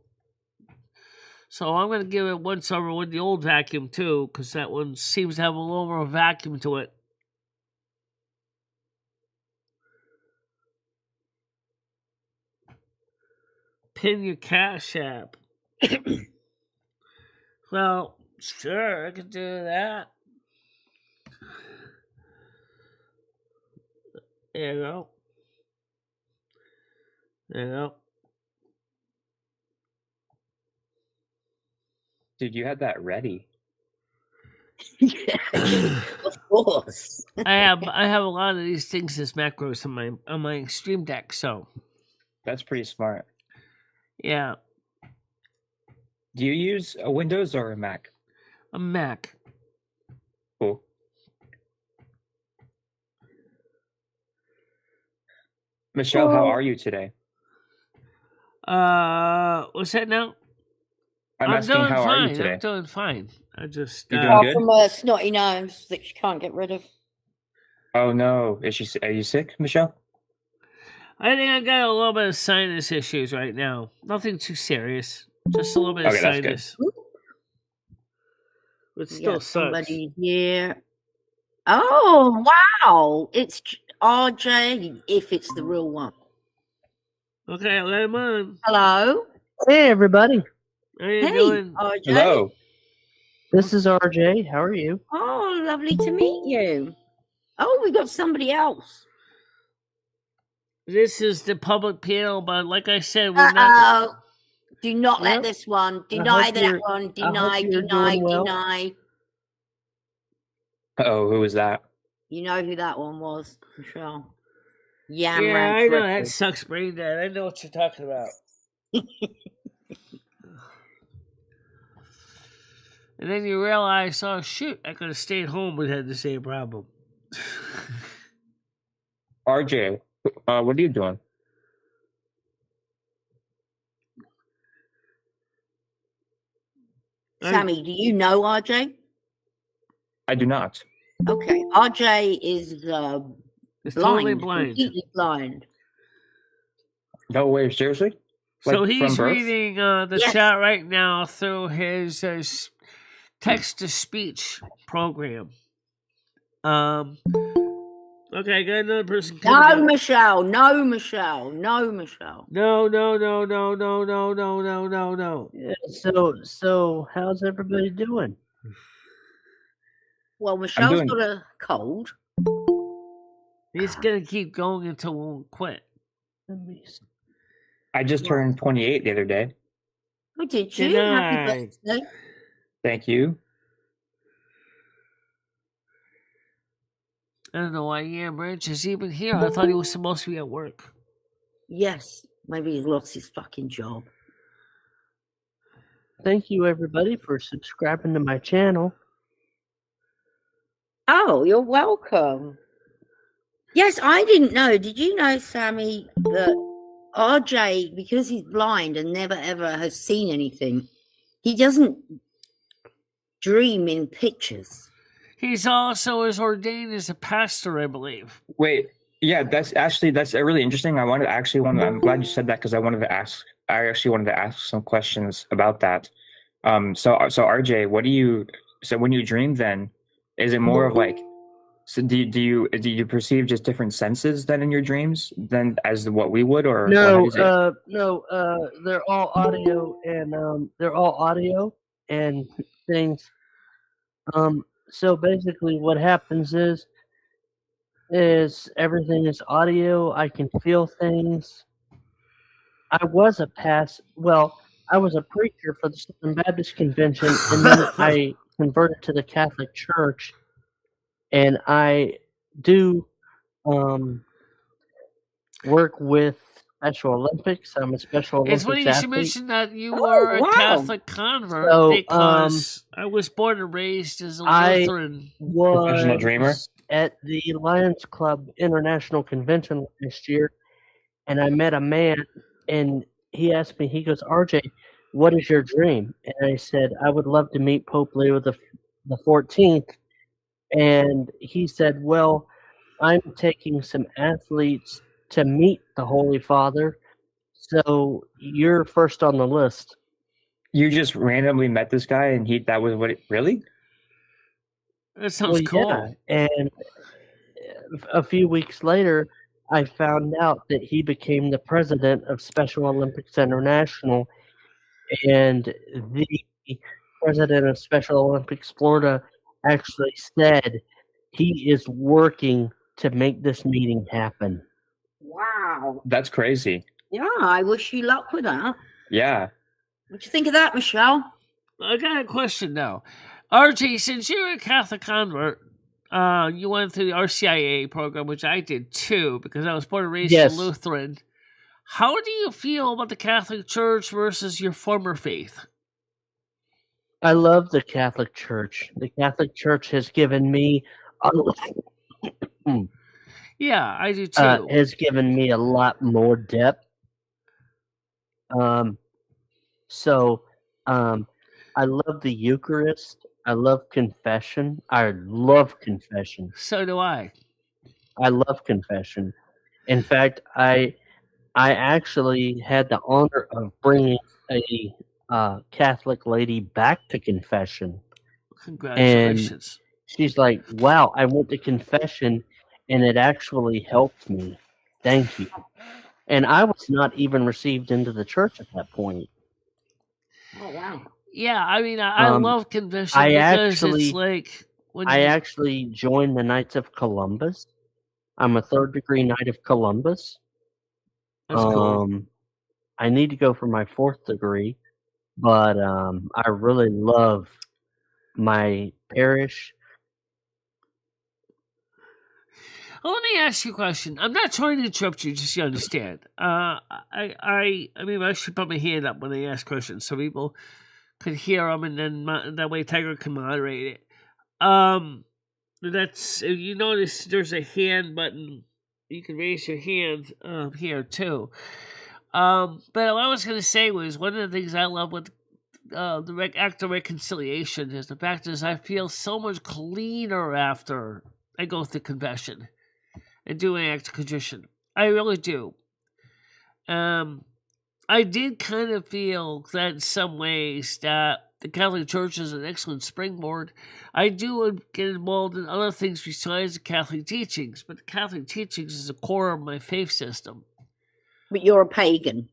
I'm going to give it once over with the old vacuum too, because that one seems to have a little more vacuum to it. Pin your Cash App. Well, sure, I could do that. There you go. Yeah. Dude, you had that ready. Of course. I have a lot of these things as macros on my Stream Deck, so That's pretty smart. yeah, Do you use a Windows or a Mac? a Mac. Cool. Michelle, how are you today? What's that now? I'm asking, doing how fine. are you today? I'm doing fine. I just You doing Apart good? from a snotty nose that she can't get rid of. Oh no, are you sick, Michelle? I think I got a little bit of sinus issues right now. Nothing too serious. Just a little bit of Okay, that's good. sinus. But We still got sucks. somebody here. Oh, wow. It's RJ, if it's the real one. Okay, I'll let him on. Hello. Hey, everybody. How you Hey, doing? RJ. Hello. This is RJ. How are you? Oh, lovely to meet you. Oh, we got somebody else. This is the public panel, but like I said, we're not. Uh-oh. Do not let Yep. this one. hope Deny that you're- one. I hope Deny, you're deny, doing well. deny. Oh, who was that? You know who that one was, Michelle. Yam Yeah, Ranch I know Records. that sucks brain dead. I know what you're talking about. And then you realize, oh shoot, I could have stayed home but had the same problem. RJ, what are you doing? Sammy, do you know RJ? I do not. Okay, RJ is It's blind, totally blind. completely blind. No way, seriously? So Like, he's from birth? reading the Yes. chat right now through his text to speech program. Okay, I got another person coming No, up. Michelle. No, Michelle. No, Michelle. No, no, no, no, no, no, no, no, no, no. Yeah, so how's everybody doing? Well, Michelle's doing- got a cold. He's gonna keep going until we won't quit. Let me see. I just turned 28 the other day. Oh, did you? Good Happy night. birthday. Thank you. I don't know why Ian Branch is even here. I thought he was supposed to be at work. Yes, maybe he's lost his fucking job. Thank you, everybody, for subscribing to my channel. Oh, you're welcome. Yes, I didn't know. Did you know, Sammy, that RJ, because he's blind and never ever has seen anything, he doesn't dream in pictures. He's also is ordained as a pastor, I believe. Wait, yeah, that's really interesting. I'm glad you said that because I actually wanted to ask some questions about that. So RJ, so when you dream then, is it more of like, so do you perceive just different senses then in your dreams than as what we would, or how No, does it- they're all audio and things. So basically, what happens is everything is audio. I can feel things. I was a preacher for the Southern Baptist Convention, and then I converted to the Catholic Church, and I do work with Special Olympics. I'm a Special It's funny Olympics you should athlete. mention that you Oh, are a wow. Catholic convert So, because I was born and raised as a I- Lutheran. Professional dreamer? Was at the Lions Club International Convention last year, and I met a man, and he asked me, he goes, RJ, what is your dream? And I said, I would love to meet Pope Leo the 14th. And he said, well, I'm taking some athletes to meet the Holy Father, so you're first on the list. You just randomly met this guy and that was what it really? That sounds cool. Yeah. And a few weeks later, I found out that he became the president of Special Olympics International, and the president of Special Olympics Florida actually said he is working to make this meeting happen. Wow. That's crazy. Yeah, I wish you luck with that. Yeah. What do you think of that, Michelle? I got a question now. RJ, since you're a Catholic convert, you went through the RCIA program, which I did too, because I was born and raised Yes. Lutheran. How do you feel about the Catholic Church versus your former faith? I love the Catholic Church. The Catholic Church has given me Yeah, I do too. has given me a lot more depth. So I love the Eucharist. I love confession. I love confession. So do I. I love confession. In fact, I actually had the honor of bringing a Catholic lady back to confession. Congratulations. She's like, "Wow, I went to confession, and it actually helped me. Thank you." And I was not even received into the church at that point. Oh, wow. Yeah, I mean, I love confession I because actually- it's like when I you- actually joined the Knights of Columbus. I'm a third-degree Knight of Columbus. That's cool. I need to go for my fourth degree, but I really love my parish. Well, let me ask you a question. I'm not trying to interrupt you, just so you understand. I mean, I should put my hand up when I ask questions so people could hear them, and then that way Tiger can moderate it. That's if you notice. There's a hand button. You can raise your hand here too. But what I was going to say was one of the things I love with the act of reconciliation is the fact is I feel so much cleaner after I go through confession and do an act of contrition. I really do. I did kind of feel that in some ways that the Catholic Church is an excellent springboard. I do get involved in other things besides the Catholic teachings, but the Catholic teachings is the core of my faith system. But you're a pagan.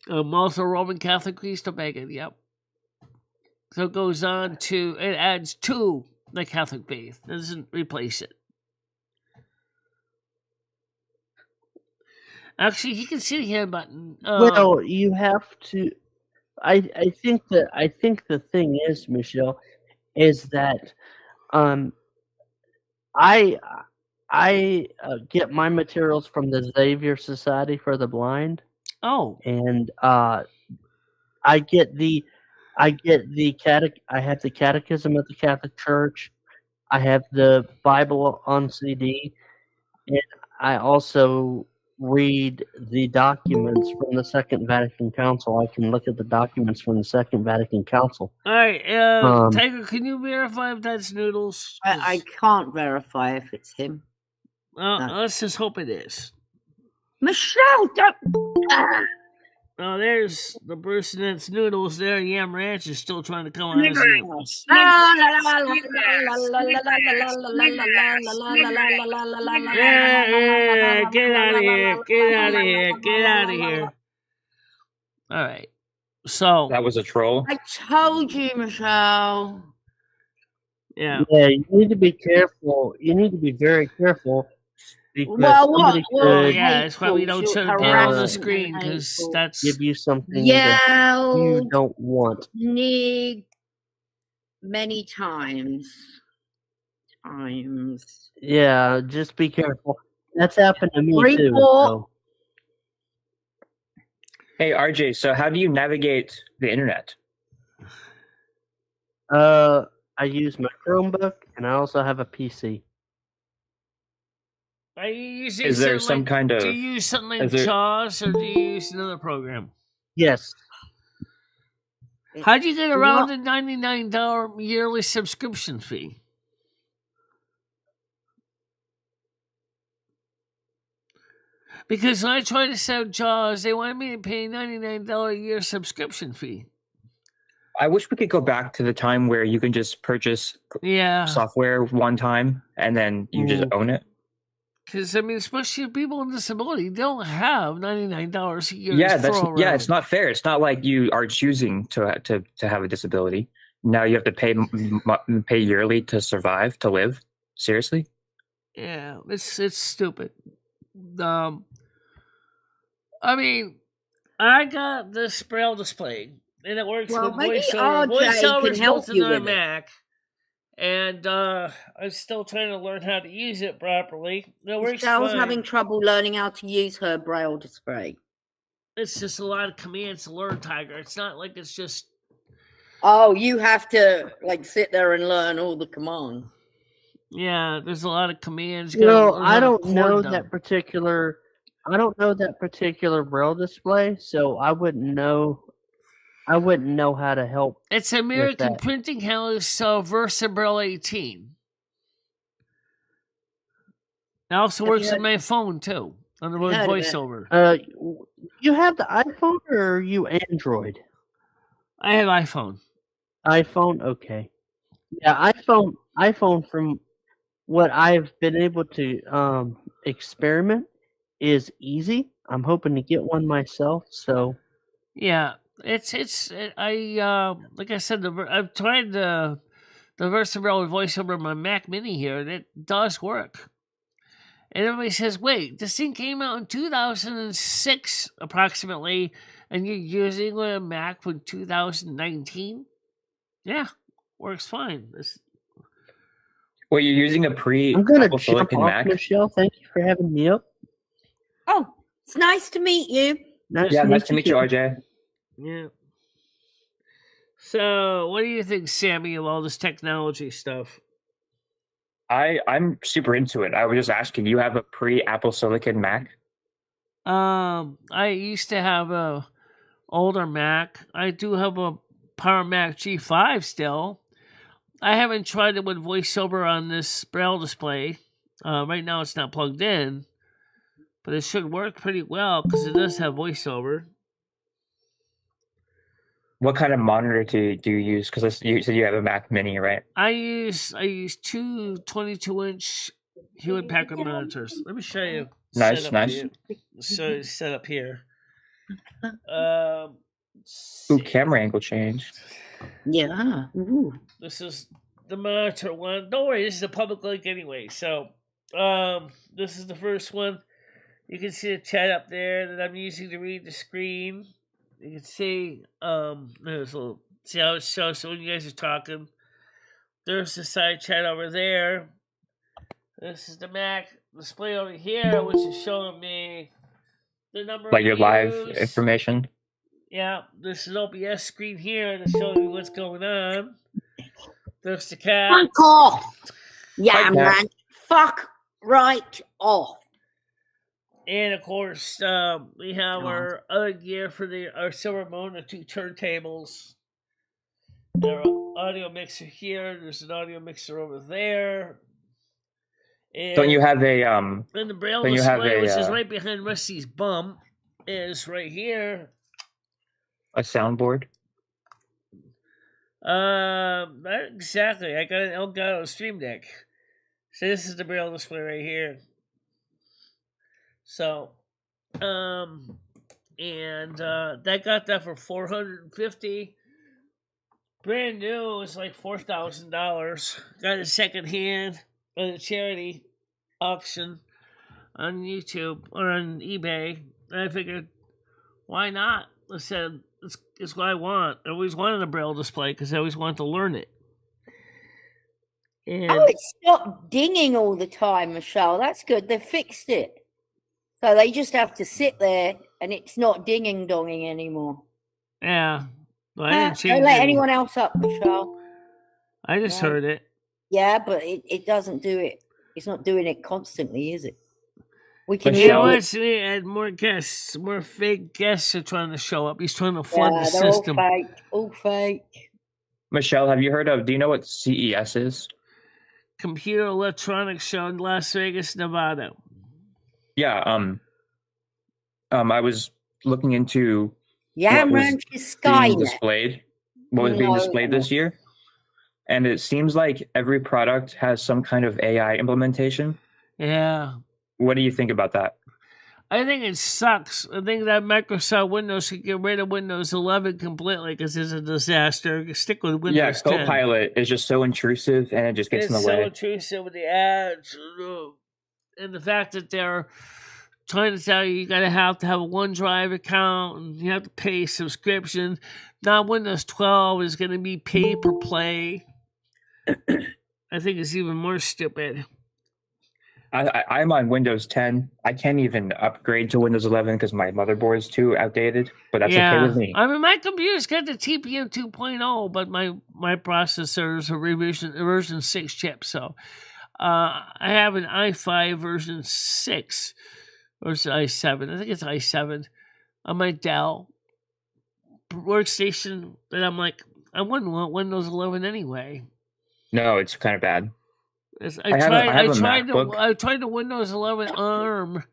I'm also a Roman Catholic priest of pagan, yep. So it goes on to, it adds to the Catholic faith. It doesn't replace it. Actually, you can see the hand button. Well, you have to. I think the thing is, Michelle, is that I get my materials from the Xavier Society for the Blind, Oh, and I get the I have the Catechism of the Catholic Church. I have the Bible on CD, and I also read the documents from the Second Vatican Council. I can look at the documents from the Second Vatican Council. all right. Tiger, can you verify if that's Noodles? I can't verify if it's him. Let's just hope it is. Michelle, don't. Oh, there's the person that's Noodles there. Yam Ranch is still trying to come on his name. Yeah, get out of here. Get out of here. Get out of here. All right. So, That was a troll. I told you, Michelle. yeah. Yeah, you need to be careful. You need to be very careful because Well, what? somebody Well, could Yeah, that's why we don't hateful, shut it down on the harassing, screen and because hateful. that's. give you something that Yeah, you don't want. need many times. Yeah, just be careful. That's happened to me too. Report. So. Hey, RJ, so how do you navigate the internet? I use my Chromebook and I also have a PC. Are you using Is there something some kind of- Do you use something like is there- JAWS or do you use another program? Yes. How'd you get around the $99 yearly subscription fee? Because when I tried to set up JAWS, they wanted me to pay a $99 a year subscription fee. I wish we could go back to the time where you can just purchase Yeah. software one time and then you just own it. Because, I mean, especially people with disability, they don't have $99 a year. Yeah, to throw around. it's not fair. It's not like you are choosing to have a disability. Now you have to pay yearly to survive, to live. Seriously? Yeah, it's stupid. I mean, I got this Braille display, and it works Well, with maybe VoiceOver. RJ VoiceOver can is help built you into a with it. Mac, and I'm still trying to learn how to use it properly. It works Michelle's fine. having trouble learning how to use her Braille display. It's just a lot of commands to learn, Tiger. It's not like it's just... Oh, you have to like sit there and learn all the commands. Yeah, there's a lot of commands. You You gotta know, learn I how to don't know chord them. that particular. I don't know that particular Braille display, so I wouldn't know. I wouldn't know how to help. It's American that. Printing House Versa Braille 18. It also Have you works on my phone too, on the Have you heard of it? VoiceOver. You have the iPhone or are you Android? I have iPhone. iPhone, okay. Yeah, iPhone. From what I've been able to experiment is easy. I'm hoping to get one myself. So Yeah, like I said, I've tried the Versa Braille with VoiceOver on my Mac Mini here, and it does work. And everybody says, wait, this thing came out in 2006 approximately, and you're using a Mac from 2019? Yeah, works fine. Well, you're using a I'm gonna Apple jump Silicon off, Mac. Michelle. Thank you for having me up. Oh, it's nice to meet you. Nice to meet you, RJ. Yeah. So, what do you think, Sammy, of all this technology stuff? I'm super into it. I was just asking, you have a pre-Apple Silicon Mac? I used to have a older Mac. I do have a Power Mac G5 still. I haven't tried it with VoiceOver on this Braille display. Right now it's not plugged in, but it should work pretty well because it does have VoiceOver. What kind of monitor do you use? Because you said you have a Mac Mini, right? I use two 22-inch Hewlett Packard monitors. Let me show you. Nice. Set up here. Ooh, camera angle change. Yeah. Ooh. This is the monitor one. Don't worry, this is a public link anyway. So, this is the first one. You can see the chat up there that I'm using to read the screen. You can see, there's a little, see how it shows so when you guys are talking. There's the side chat over there. This is the Mac display over here, which is showing me the number Like of your live views. information. Yeah, this is OBS screen here that's showing me what's going on. There's the cat. Fuck off. Yeah, Hi, Cat. man. Fuck right off. And of course, we have our other gear for our Silver Moon, the two turntables. Our audio mixer here. There's an audio mixer over there. And Don't you have a And the Braille don't you have display, a, which is right behind Rusty's bum, is right here. a soundboard? Not exactly. I got an Elgato Stream Deck. So this is the Braille display right here. So, that got that for $450. Brand new is like $4,000. Got it second hand at a charity auction on YouTube or on eBay. And I figured, why not? I said, it's what I want. I always wanted a Braille display because I always wanted to learn it. And Oh, it stopped dinging all the time, Michelle. That's good. They fixed it. So they just have to sit there and it's not dinging donging anymore. yeah, well, I didn't Don't change let it. anyone else up, Michelle. I just No. heard it. Yeah, but it doesn't do it. It's not doing it constantly, is it? We can Michelle- He hear it. wants me to add more guests. More fake guests are trying to show up. He's trying to flood the They're all system. fake. All fake. Michelle, have you heard of? Do you know what CES is? Computer Electronics Show in Las Vegas, Nevada. Yeah. I was looking into Yam was Ranch is being Skynet. displayed. What was being No, displayed this year? And it seems like every product has some kind of AI implementation. Yeah. What do you think about that? I think it sucks. I think that Microsoft Windows should get rid of Windows 11 completely because it's a disaster. Stick with Windows 10. Copilot is just so intrusive and it just gets in the so way. intrusive with the ads and the fact that they're trying to tell you, you gotta have to have a OneDrive account and you have to pay subscription. Now Windows 12 is gonna be pay per play. I think it's even more stupid. I'm on Windows 10. I can't even upgrade to Windows 11 because my motherboard is too outdated, but that's okay with me. I mean, my computer's got the TPM 2.0, but my processor is a version 6 chip, so I have an i5 version 6, or is it i7? I think it's i7 on my Dell workstation, and I'm like, I wouldn't want Windows 11 anyway. No, it's kind of bad. I tried the Windows 11 ARM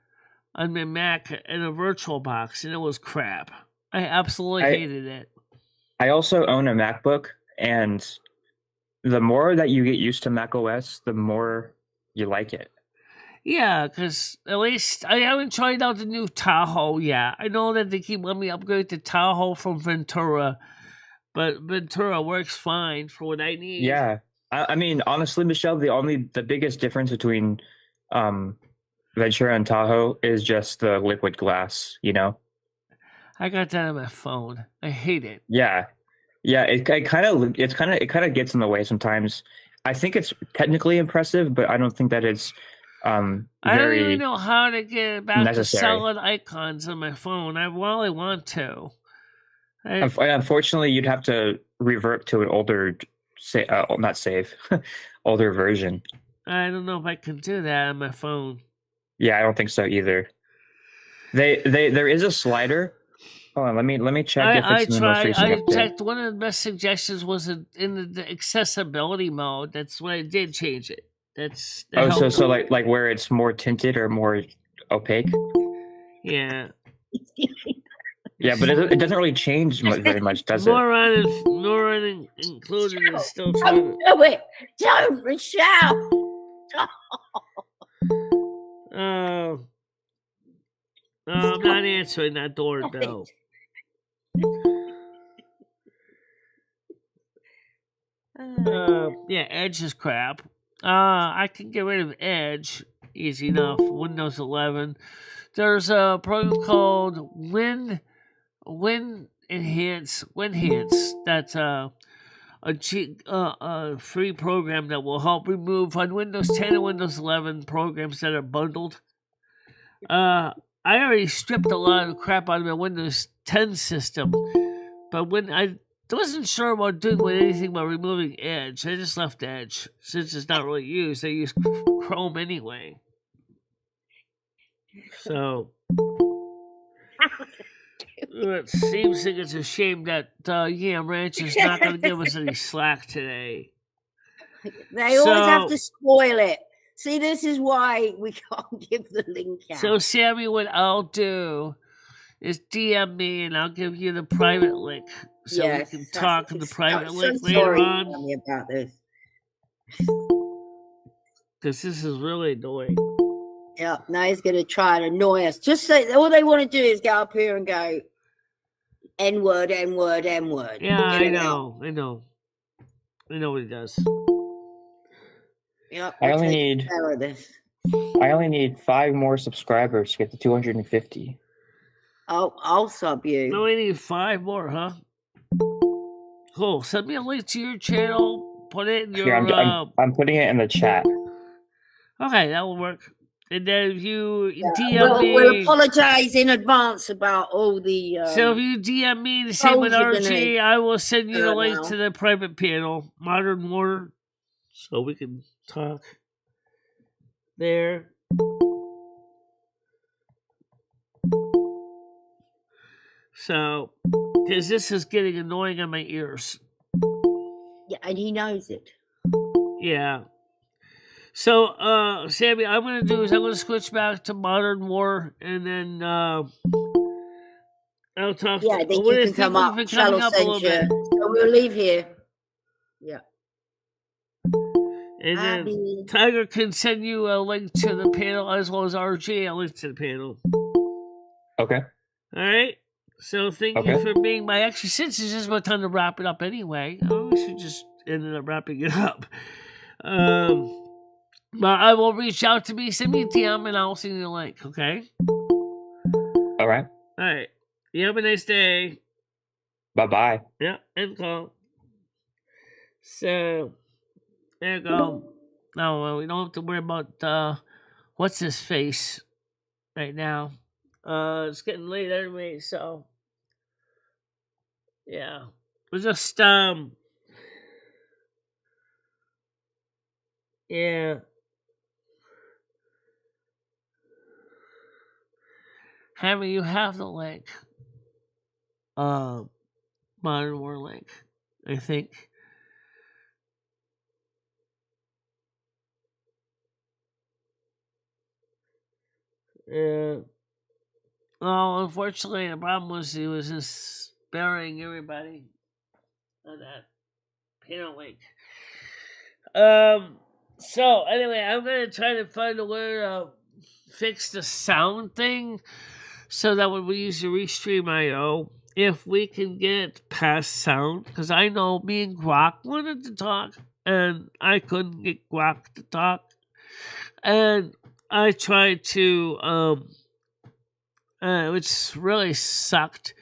on my Mac in a virtual box, and it was crap. I absolutely hated it. I also own a MacBook, and the more that you get used to Mac OS, the more you like it. Yeah, because at least I haven't tried out the new Tahoe yet. I know that they keep letting me upgrade to Tahoe from Ventura, but Ventura works fine for what I need. Yeah. I mean, honestly, Michelle, the biggest difference between Ventura and Tahoe is just the liquid glass, you know? I got that on my phone. I hate it. Yeah. It kind of gets in the way sometimes. I think it's technically impressive, but I don't think that it's I don't really know how to get back to solid icons on my phone. I really want to. Unfortunately, you'd have to revert to an older older version. I don't know if I can do that on my phone. Yeah, I don't think so either. There is a slider. Hold on, let me check if it's in the most recent update. I checked. One of the best suggestions was in the accessibility mode. That's when I did change it. So like where it's more tinted or more opaque. Yeah. Yeah, but it doesn't really change very much, does it? Moron included is still trying. Don't do it! Don't, Michelle! I'm not answering that doorbell. Yeah, Edge is crap. I can get rid of Edge easy enough. Windows 11. There's a program called WinHance. That's a free program that will help remove on Windows 10 and Windows 11 programs that are bundled. I already stripped a lot of crap out of my Windows 10 system, but when I wasn't sure about doing anything about removing Edge, I just left Edge since it's not really used. I use Chrome anyway. So it seems like it's a shame that Yam Ranch is not going to give us any slack today. They always have to spoil it. See, this is why we can't give the link out. So, Sammy, what I'll do is DM me and I'll give you the private link so we can talk in the private link later on. Tell me about this. Because this is really annoying. Yeah, now he's going to try and annoy us. Just say all they want to do is go up here and go N-word, N-word, N-word. Yeah, I know what he does. Yeah, I only need 5 more subscribers to get to 250. I'll sub you. I only need 5 more, huh? Cool. Send me a link to your channel. Put it in your. Here, I'm putting it in the chat. Okay, that will work. And then if you DM me, we'll apologize in advance about all the. So if you DM me the same with RG, I will send you the link to the private panel, Modern War, so we can talk there. So, because this is getting annoying on my ears. Yeah, and he knows it. Yeah. So, Sammy, I'm going to switch back to Modern War, and then I'll talk. Yeah, then you can come up. Shall send you. So we'll leave here. Yeah. And then Tiger can send you a link to the panel as well as RG a link to the panel. Okay. All right. So thank you for being my. Actually, since it's just about time to wrap it up anyway, we should just end up wrapping it up. But I will reach out to me, send me a DM, and I'll send you the link, okay? All right. All right. You have a nice day. Bye-bye. Yeah, end call. So, there you go. No, we don't have to worry about what's his face right now. It's getting late anyway, so yeah. We're just yeah. Hammer, you have the link. Modern War link, I think. Yeah. Well, unfortunately, the problem was he was just burying everybody on that panel link. So anyway, I'm gonna try to find a way to fix the sound thing so that when we use the Restream IO, if we can get past sound, because I know me and Grok wanted to talk, and I couldn't get Grok to talk, and I tried to which really sucked.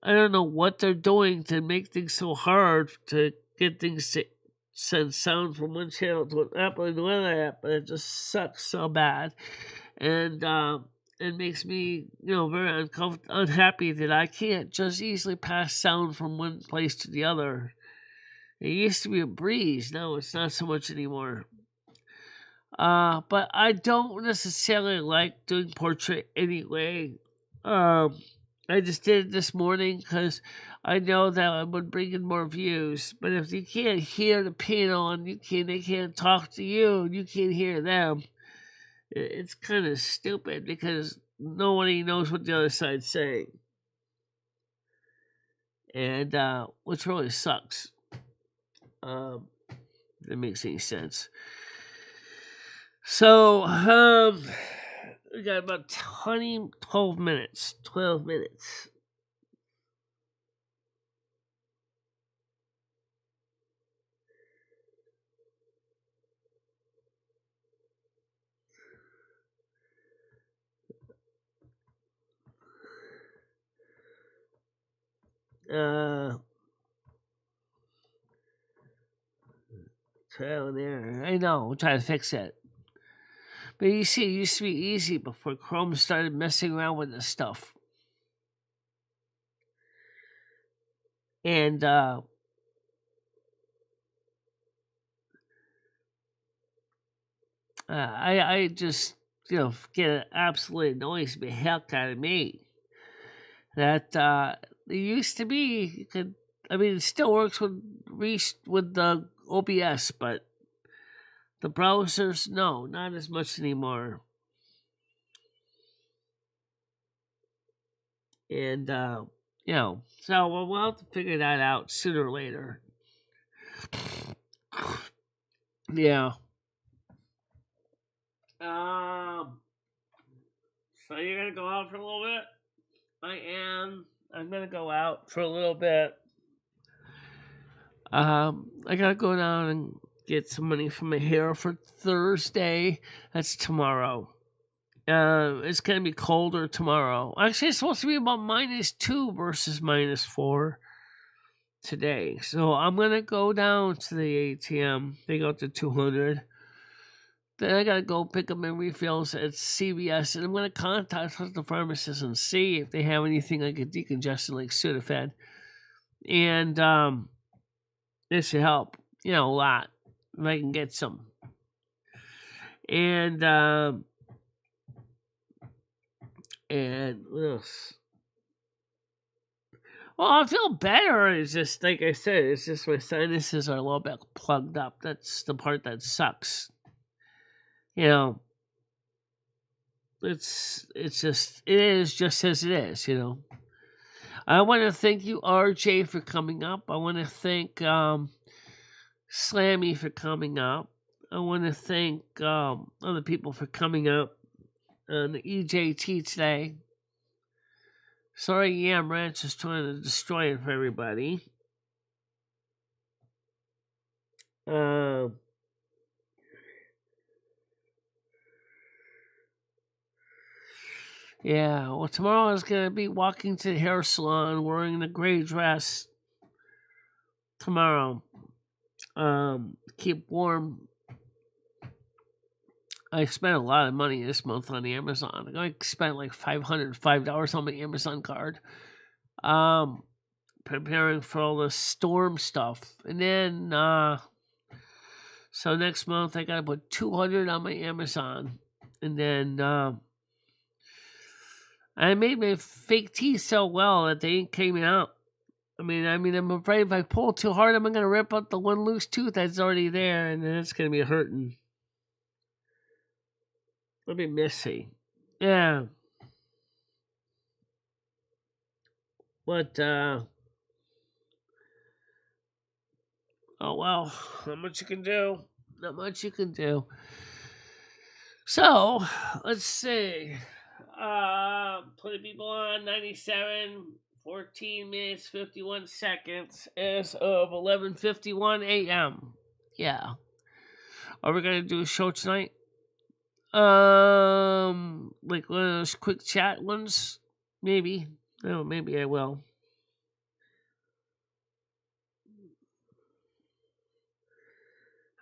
I don't know what they're doing to make things so hard to get things to send sound from one channel to an app and another app, but it just sucks so bad. And it makes me, very unhappy that I can't just easily pass sound from one place to the other. It used to be a breeze, now it's not so much anymore. But I don't necessarily like doing portrait anyway. I just did it this morning because I know that I would bring in more views. But if you can't hear the panel and they can't talk to you and you can't hear them, it's kind of stupid because nobody knows what the other side's saying, and which really sucks. If that makes any sense. So, we got about 12 minutes. 12 minutes. Trial and error. I know, we'll try to fix it. But you see, it used to be easy before Chrome started messing around with this stuff. And I just, get it absolutely annoys the heck out of me. That it used to be, you could, I mean, it still works with the OBS, but the browsers, no, not as much anymore. And, so we'll have to figure that out sooner or later. Yeah. So you're gonna go out for a little bit? I am. I'm gonna go out for a little bit. I gotta go down and get some money for my hair for Thursday. That's tomorrow. It's gonna be colder tomorrow. Actually, it's supposed to be about -2 versus -4 today. So I'm gonna go down to the ATM. They go to 200. Then I gotta go pick up my refills at CVS, and I'm gonna contact the pharmacist and see if they have anything like a decongestant, like Sudafed, and this should help, a lot if I can get some. And what else? Well, I feel better. It's just like I said. It's just my sinuses are a little bit plugged up. That's the part that sucks. It is just as it is. I want to thank you, RJ, for coming up. I want to thank Slammy for coming up. I want to thank other people for coming up on the EJT today. Sorry, Yam Ranch is trying to destroy it for everybody. Yeah, well, tomorrow I was going to be walking to the hair salon wearing the gray dress tomorrow. Keep warm. I spent a lot of money this month on Amazon. I spent like $505 on my Amazon card. Preparing for all the storm stuff. And then, so next month I gotta put $200 on my Amazon. And then, I made my fake teeth so well that they ain't came out. I mean, I'm afraid if I pull too hard, I'm gonna rip out the one loose tooth that's already there, and then it's gonna be hurting. It'll be messy. Yeah. But, oh well, not much you can do. Not much you can do. So, let's see. Putting people on 97, 14 minutes, 51 seconds as of 11:51 a.m. Yeah. Are we going to do a show tonight? Like one of those quick chat ones? Maybe. Oh, maybe I will.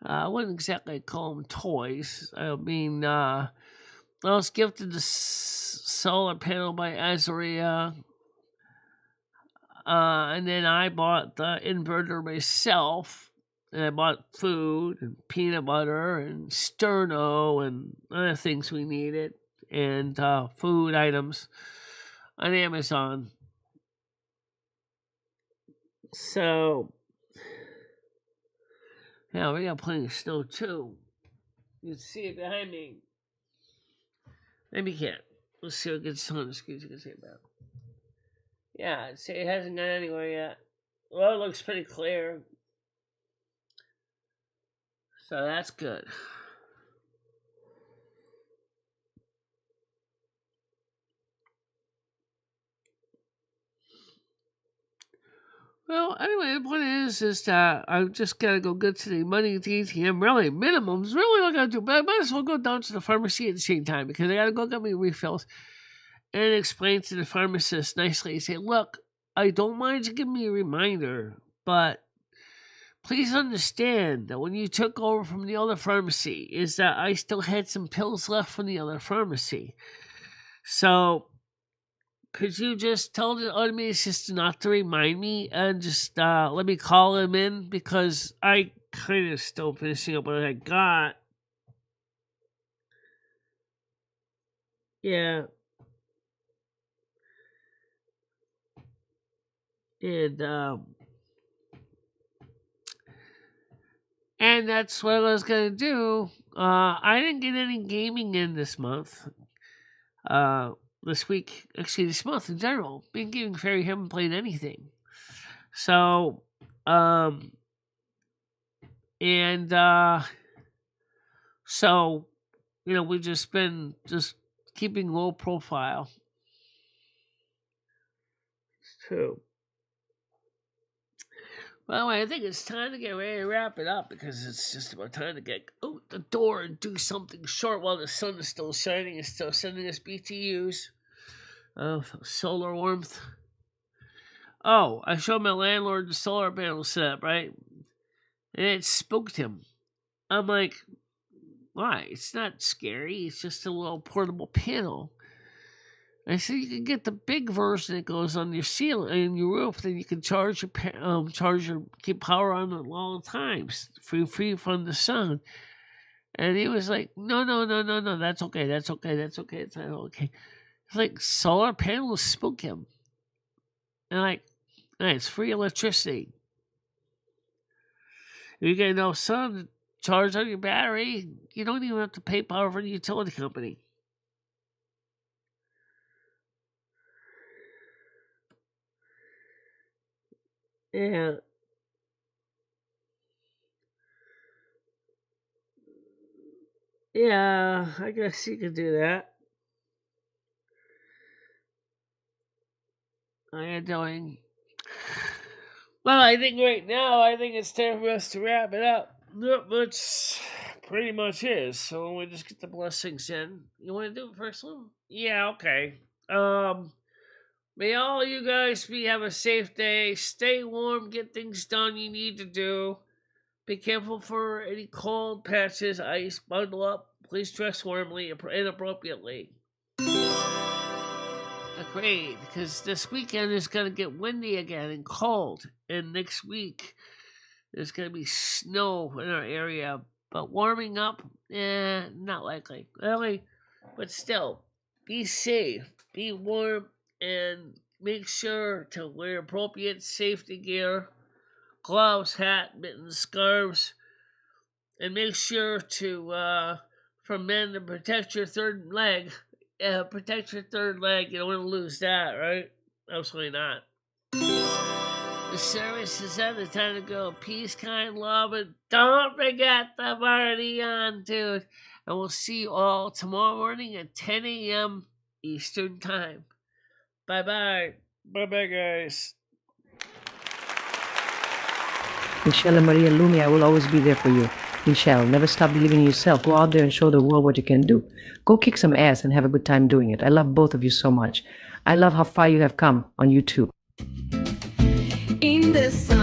I wouldn't exactly call them toys. I mean, I was gifted the solar panel by Azaria. And then I bought the inverter myself. And I bought food and peanut butter and sterno and other things we needed. And food items on Amazon. So, yeah, we got plenty of snow too. You can see it behind me. Maybe you can't. Let's see what good sun excuse you can see about. Yeah, I'd say it hasn't gone anywhere yet. Well, it looks pretty clear. So that's good. Well, anyway, the point is that I just gotta go get to the money at the ATM. Really, minimums. Really, what I gotta do. But I might as well go down to the pharmacy at the same time because I gotta go get my refills and explain to the pharmacist nicely. Say, look, I don't mind you giving me a reminder, but please understand that when you took over from the other pharmacy, is that I still had some pills left from the other pharmacy. So, could you just tell the automated system not to remind me and just let me call him in? Because I kind of still finishing up what I got. Yeah. And that's what I was going to do. I didn't get any gaming in this month. This week, actually this month in general. Been Gaming Fairy, haven't played anything. So, so, we've just been just keeping low profile. It's true. By the way, I think it's time to get ready to wrap it up because it's just about time to get out the door and do something short while the sun is still shining and still sending us BTUs. Solar warmth. Oh, I showed my landlord the solar panel setup, right? And it spooked him. I'm like, why? It's not scary. It's just a little portable panel. I said you can get the big version that goes on your ceiling and your roof. Then you can charge your keep power on at long times, free from the sun. And he was like, no, that's okay. It's not okay. It's like solar panels spook him. And like, it's free electricity. If you get enough sun to charge on your battery, you don't even have to pay power for the utility company. Yeah. Yeah, I guess you could do that. How you doing? Well, I think right now, it's time for us to wrap it up. Not much pretty much is. So we just get the blessings in. You want to do the first one? Yeah, okay. May all you guys have a safe day. Stay warm. Get things done you need to do. Be careful for any cold patches, ice. Bundle up. Please dress warmly and appropriately. Agreed, because this weekend is going to get windy again and cold. And next week, there's going to be snow in our area. But warming up, not likely. Really, but still, be safe, be warm, and make sure to wear appropriate safety gear, gloves, hat, mittens, scarves, and make sure to, for men, to protect your third leg. Protect your third leg. You don't want to lose that, right? Absolutely not. The service is ended. Time to go. Peace, kind love, and don't forget the party on, dude. And we'll see you all tomorrow morning at 10 a.m. Eastern Time. Bye-bye. Bye-bye, guys. Michele Marie Dalene, I will always be there for you. Michelle, never stop believing in yourself. Go out there and show the world what you can do. Go kick some ass and have a good time doing it. I love both of you so much. I love how far you have come on YouTube. In the sun.